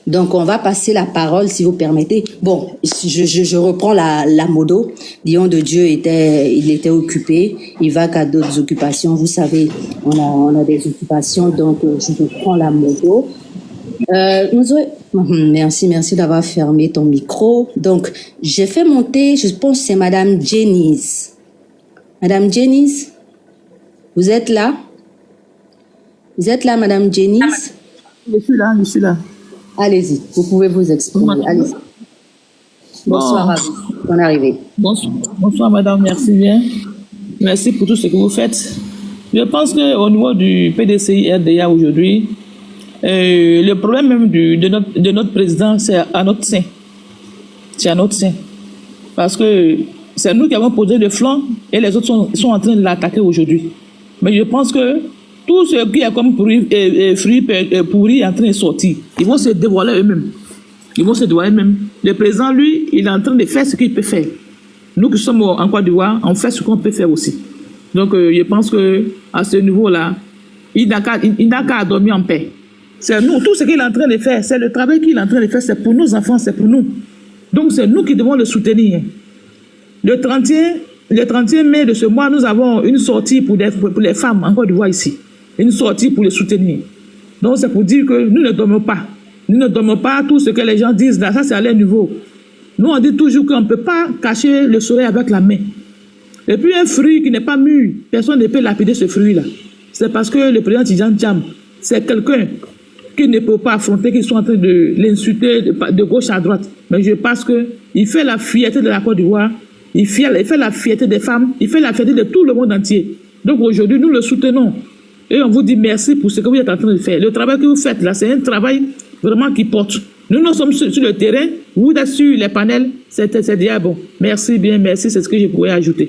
Donc, on va passer la parole, si vous permettez. Bon, je reprends la modo. Lion de Dieu il était occupé. Il va qu'à d'autres occupations. Vous savez, on a des occupations, donc je reprends la modo. Merci d'avoir fermé ton micro. Donc, j'ai fait monter, je pense que c'est Madame Janice. Madame Janice, vous êtes là? Vous êtes là, Madame Janice? Je suis là. Allez-y, vous pouvez vous exprimer. Allez-y. Bonsoir à vous. Bonne arrivée. Bonsoir, madame. Merci bien. Merci pour tout ce que vous faites. Je pense qu'au niveau du PDCI RDA aujourd'hui, le problème même de notre président, c'est à notre sein. c'est à notre sein. Parce que c'est nous qui avons posé le flanc et les autres sont en train de l'attaquer aujourd'hui. Mais je pense que tout ce qui est comme fruit pourri est en train de sortir. Ils vont se dévoiler eux-mêmes. Ils vont se dévoiler eux-mêmes. Le président, lui, il est en train de faire ce qu'il peut faire. Nous qui sommes en Côte d'Ivoire, on fait ce qu'on peut faire aussi. Donc, je pense qu'à ce niveau-là, il n'a qu'à dormir en paix. C'est nous, tout ce qu'il est en train de faire, c'est le travail qu'il est en train de faire, c'est pour nos enfants, c'est pour nous. Donc, c'est nous qui devons le soutenir. Le 31 mai de ce mois, nous avons une sortie pour les femmes en Côte d'Ivoire ici. Une sortie pour les soutenir. Donc, c'est pour dire que nous ne dormons pas. Nous ne dormons pas tout ce que les gens disent là, ça c'est à leur niveau. Nous, on dit toujours qu'on ne peut pas cacher le soleil avec la main. Et puis, un fruit qui n'est pas mûr, personne ne peut lapider ce fruit-là. C'est parce que le président Tidjane Thiam, c'est quelqu'un qui ne peut pas affronter, qui sont en train de l'insulter de gauche à droite. Mais je pense qu'il fait la fierté de la Côte d'Ivoire, il fait la fierté des femmes, il fait la fierté de tout le monde entier. Donc aujourd'hui, nous le soutenons. Et on vous dit merci pour ce que vous êtes en train de faire. Le travail que vous faites là, c'est un travail vraiment qui porte. Nous sommes sur le terrain, vous êtes sur les panels, c'est déjà bon. Merci bien, merci, c'est ce que je pourrais ajouter.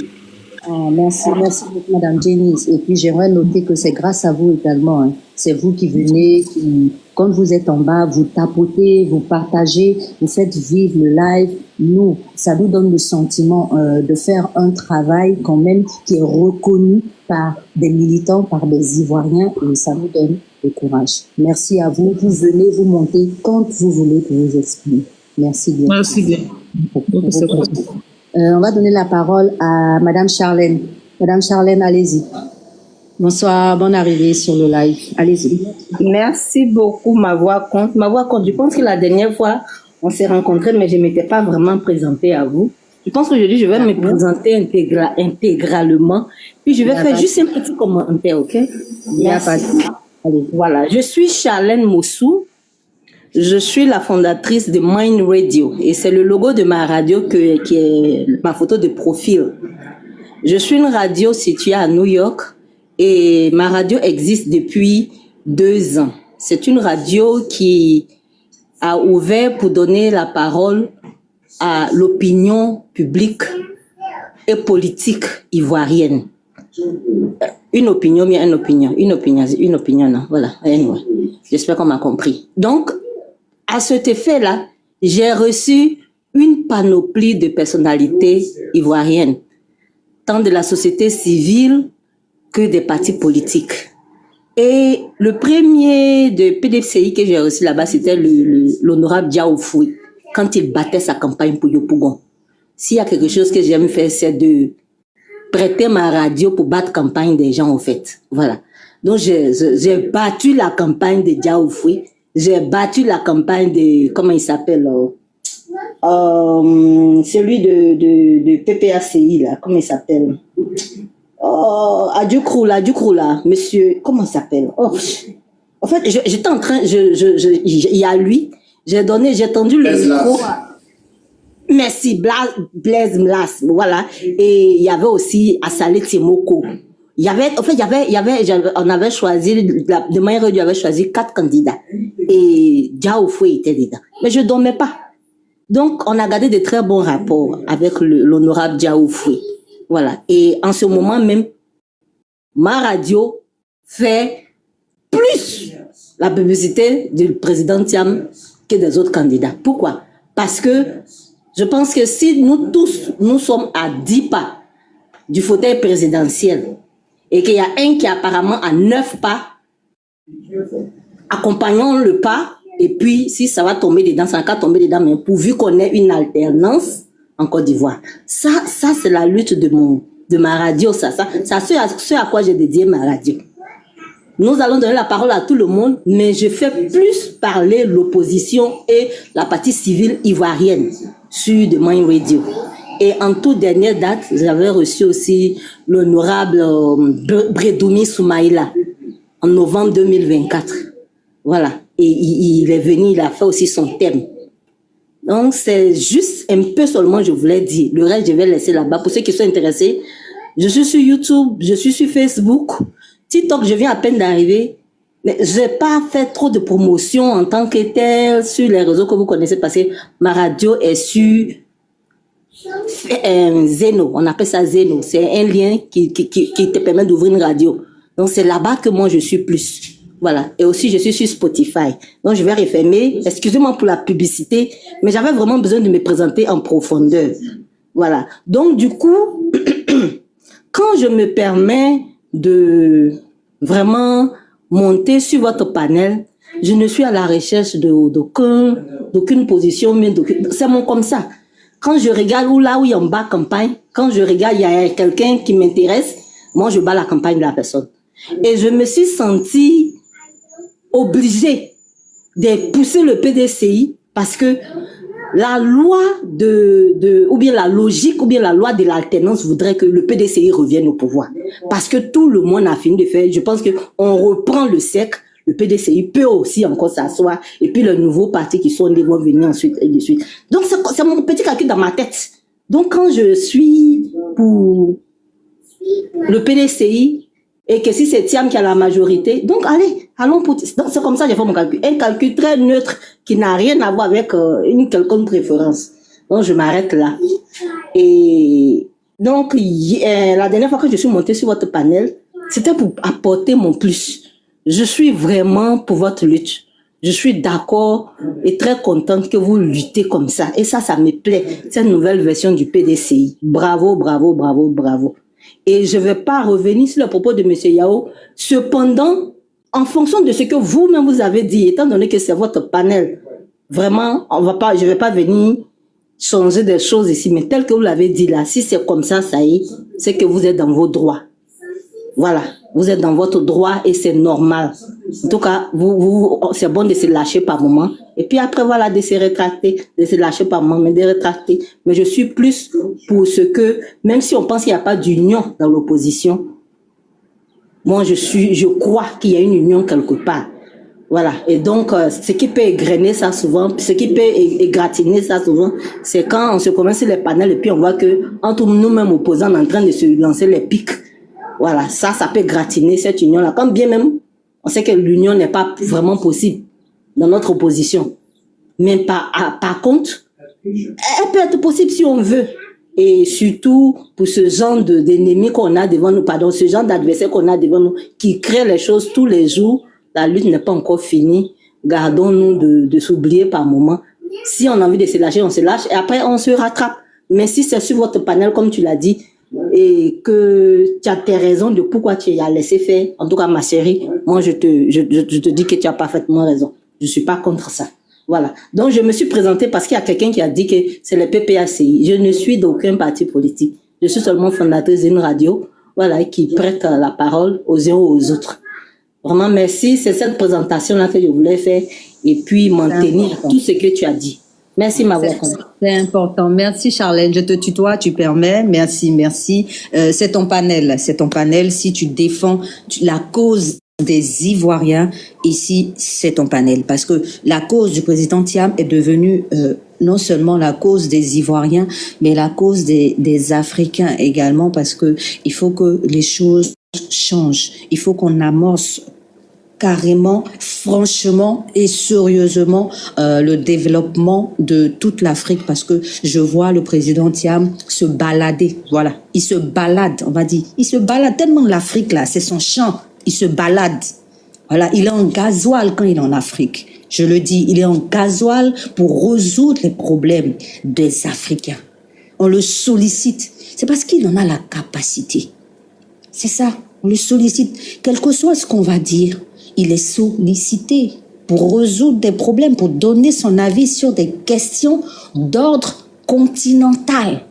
Merci beaucoup, Madame Janice. Et puis, j'aimerais noter que c'est grâce à vous également. Hein. C'est vous qui venez, quand vous êtes en bas, vous tapotez, vous partagez, vous faites vivre le live. Nous, ça nous donne le sentiment de faire un travail quand même qui est reconnu par des militants, par des Ivoiriens, et ça nous donne le courage. Merci à vous. Vous venez, vous montez quand vous voulez pour vous exprimer. Merci bien. Merci bien. On va donner la parole à Madame Charlène. Madame Charlène, allez-y. Bonsoir, bonne arrivée sur le live. Allez-y. Merci beaucoup, ma voix compte. Ma voix compte. Je pense que la dernière fois, on s'est rencontrés, mais je ne m'étais pas vraiment présentée à vous. Je pense qu'aujourd'hui, je vais me présenter intégralement. Puis je vais faire juste un petit commentaire, ok? Merci. Allez. Voilà. Je suis Charlène Mossou. Je suis la fondatrice de Mind Radio et c'est le logo de ma radio qui est ma photo de profil. Je suis une radio située à New York et ma radio existe depuis 2 ans. C'est une radio qui a ouvert pour donner la parole à l'opinion publique et politique ivoirienne. Une opinion, mais une opinion, non. Voilà. Anyway. J'espère qu'on m'a compris. Donc, à cet effet-là, j'ai reçu une panoplie de personnalités ivoiriennes, tant de la société civile que des partis politiques. Et le premier de PDCI que j'ai reçu là-bas, c'était l'honorable Diao Foui, quand il battait sa campagne pour Yopougon. S'il y a quelque chose que j'aime faire, c'est de prêter ma radio pour battre campagne des gens, au fait. Voilà. Donc, j'ai battu la campagne de Diao Foui. J'ai battu la campagne de, comment il s'appelle, celui de PPACI, là, comment il s'appelle? Adjukrou là, monsieur, comment il s'appelle? Oh, en fait, j'étais en train, il y a lui, j'ai tendu le micro. Merci, Blaise Mlas, voilà. Et il y avait aussi Assalé Timoko. On avait choisi, de manière réduite, avait choisi 4 candidats. Et Diao Foui était dedans. Mais je ne dormais pas. Donc, on a gardé de très bons rapports avec l'honorable Diao Foui. Voilà. Et en ce moment même, ma radio fait plus la publicité du président Thiam que des autres candidats. Pourquoi? Parce que je pense que si nous tous, nous sommes à 10 pas du fauteuil présidentiel, et qu'il y a un qui est apparemment à 9 pas, accompagnons le pas, et puis si ça va tomber dedans, ça va tomber dedans, mais pourvu qu'on ait une alternance en Côte d'Ivoire. Ça c'est la lutte de ma radio, c'est ce à quoi j'ai dédié ma radio. Nous allons donner la parole à tout le monde, mais je fais plus parler l'opposition et la partie civile ivoirienne sur The Mind Radio. Et en toute dernière date, j'avais reçu aussi l'honorable Bredoumi Soumaïla en novembre 2024. Voilà. Et il est venu, il a fait aussi son thème. Donc, c'est juste un peu seulement, je voulais dire. Le reste, je vais laisser là-bas. Pour ceux qui sont intéressés, je suis sur YouTube, je suis sur Facebook. TikTok, je viens à peine d'arriver. Mais je n'ai pas fait trop de promotion en tant que tel sur les réseaux que vous connaissez parce que ma radio est sur Zeno, on appelle ça Zeno. C'est un lien qui te permet d'ouvrir une radio. Donc, c'est là-bas que moi, je suis plus. Voilà. Et aussi, je suis sur Spotify. Donc, je vais refermer. Excusez-moi pour la publicité, mais j'avais vraiment besoin de me présenter en profondeur. Voilà. Donc, du coup, quand je me permets de vraiment monter sur votre panel, je ne suis à la recherche d'aucune position, mais c'est mon comme ça. Quand je regarde là où il y a en bas campagne, quand je regarde, il y a quelqu'un qui m'intéresse, moi, je bats la campagne de la personne. Et je me suis sentie obligée de pousser le PDCI parce que la loi ou bien la logique, ou bien la loi de l'alternance voudrait que le PDCI revienne au pouvoir. Parce que tout le monde a fini de faire, je pense qu'on reprend le cercle, le PDCI peut aussi encore s'asseoir, et puis le nouveau parti qui sont nés vont venir ensuite et de suite. Donc c'est mon petit calcul dans ma tête. Donc quand je suis pour le PDCI, et que si c'est Thiam qui a la majorité, donc allez, allons pour... Donc c'est comme ça que j'ai fait mon calcul. Un calcul très neutre qui n'a rien à voir avec une quelconque préférence. Donc je m'arrête là. Et donc la dernière fois que je suis montée sur votre panel, c'était pour apporter mon plus. Je suis vraiment pour votre lutte. Je suis d'accord et très contente que vous luttez comme ça. Et ça me plaît. Cette nouvelle version du PDCI. Bravo, bravo, bravo, bravo. Et je ne vais pas revenir sur le propos de M. Yao. Cependant, en fonction de ce que vous-même vous avez dit, étant donné que c'est votre panel, vraiment, je ne vais pas venir changer des choses ici, mais tel que vous l'avez dit là, si c'est comme ça, ça y est, c'est que vous êtes dans vos droits. Voilà, vous êtes dans votre droit et c'est normal. En tout cas, c'est bon de se lâcher par moment. Et puis après, voilà, de se rétracter, de se lâcher par moment, mais de rétracter. Mais je suis plus pour ce que, même si on pense qu'il n'y a pas d'union dans l'opposition, moi, je crois qu'il y a une union quelque part. Voilà. Et donc, ce qui peut égrener ça souvent, ce qui peut égratigner ça souvent, c'est quand on se commence sur les panels et puis on voit que, entre nous-mêmes opposants, on est en train de se lancer les pics. Voilà, ça peut gratiner cette union-là. Quand bien même, on sait que l'union n'est pas vraiment possible dans notre opposition. Mais par contre, elle peut être possible si on veut. Et surtout pour ce genre d'ennemis qu'on a devant nous, ce genre d'adversaires qu'on a devant nous, qui créent les choses tous les jours. La lutte n'est pas encore finie. Gardons-nous de s'oublier par moment. Si on a envie de se lâcher, on se lâche. Et après, on se rattrape. Mais si c'est sur votre panel, comme tu l'as dit, et que tu as tes raisons de pourquoi tu as laissé faire, en tout cas ma chérie, moi je te dis que tu as parfaitement raison. Je suis pas contre ça. Voilà. Donc je me suis présentée parce qu'il y a quelqu'un qui a dit que c'est le PPACI. Je ne suis d'aucun parti politique. Je suis seulement fondatrice d'une radio, voilà, qui prête la parole aux uns aux autres. Vraiment merci, c'est cette présentation-là que je voulais faire et puis m'en tenir à tout ce que tu as dit. Merci, ma voix. C'est important. Merci, Charlène. Je te tutoie, tu permets. Merci, merci. C'est ton panel. C'est ton panel. Si tu défends la cause des Ivoiriens, ici, c'est ton panel. Parce que la cause du président Thiam est devenue non seulement la cause des Ivoiriens, mais la cause des Africains également, parce que il faut que les choses changent. Il faut qu'on amorce carrément, franchement et sérieusement le développement de toute l'Afrique, parce que je vois le président Thiam se balader. Voilà, il se balade, on va dire. Il se balade tellement l'Afrique là, c'est son champ. Il se balade. Voilà, il est en gasoil quand il est en Afrique. Je le dis, il est en gasoil pour résoudre les problèmes des Africains. On le sollicite. C'est parce qu'il en a la capacité. C'est ça, on le sollicite. Quel que soit ce qu'on va dire, il est sollicité pour résoudre des problèmes, pour donner son avis sur des questions d'ordre continental.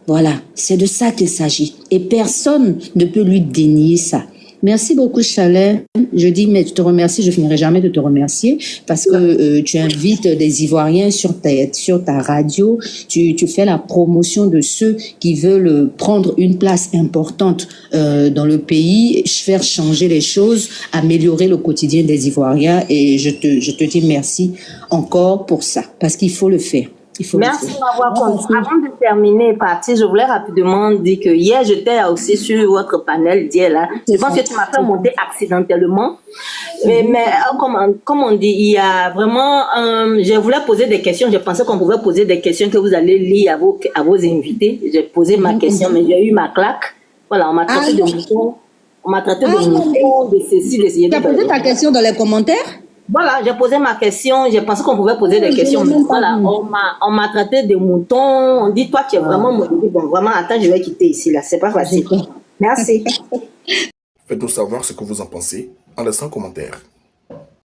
Voilà, c'est de ça qu'il s'agit. Et personne ne peut lui dénier ça. Merci beaucoup, Charlène. Je dis, mais je te remercie, je finirai jamais de te remercier parce que tu invites des Ivoiriens sur ta radio, tu fais la promotion de ceux qui veulent prendre une place importante dans le pays, faire changer les choses, améliorer le quotidien des Ivoiriens, et je te dis merci encore pour ça, parce qu'il faut le faire. Il faut le Merci dire. de m'avoir compris. Merci. Avant de terminer et partir, je voulais rapidement dire que hier, j'étais aussi sur votre panel d'hier là. Je pense que tu m'as fait monter accidentellement. Mais comme on dit, il y a vraiment... je voulais poser des questions. Je pensais qu'on pouvait poser des questions que vous allez lire à vos invités. J'ai posé ma question, mais j'ai eu ma claque. Voilà, on m'a traité de mouton. On m'a traité de mouton, de ceci, de ceci. Tu as posé ta question dans les commentaires? Voilà, j'ai posé ma question, j'ai pensé qu'on pouvait poser des questions, mais voilà, on m'a traité de mouton, on dit toi tu es vraiment mauvais. Bon, vraiment, attends, je vais quitter ici là, c'est pas facile. Merci. Faites-nous savoir ce que vous en pensez en laissant un commentaire.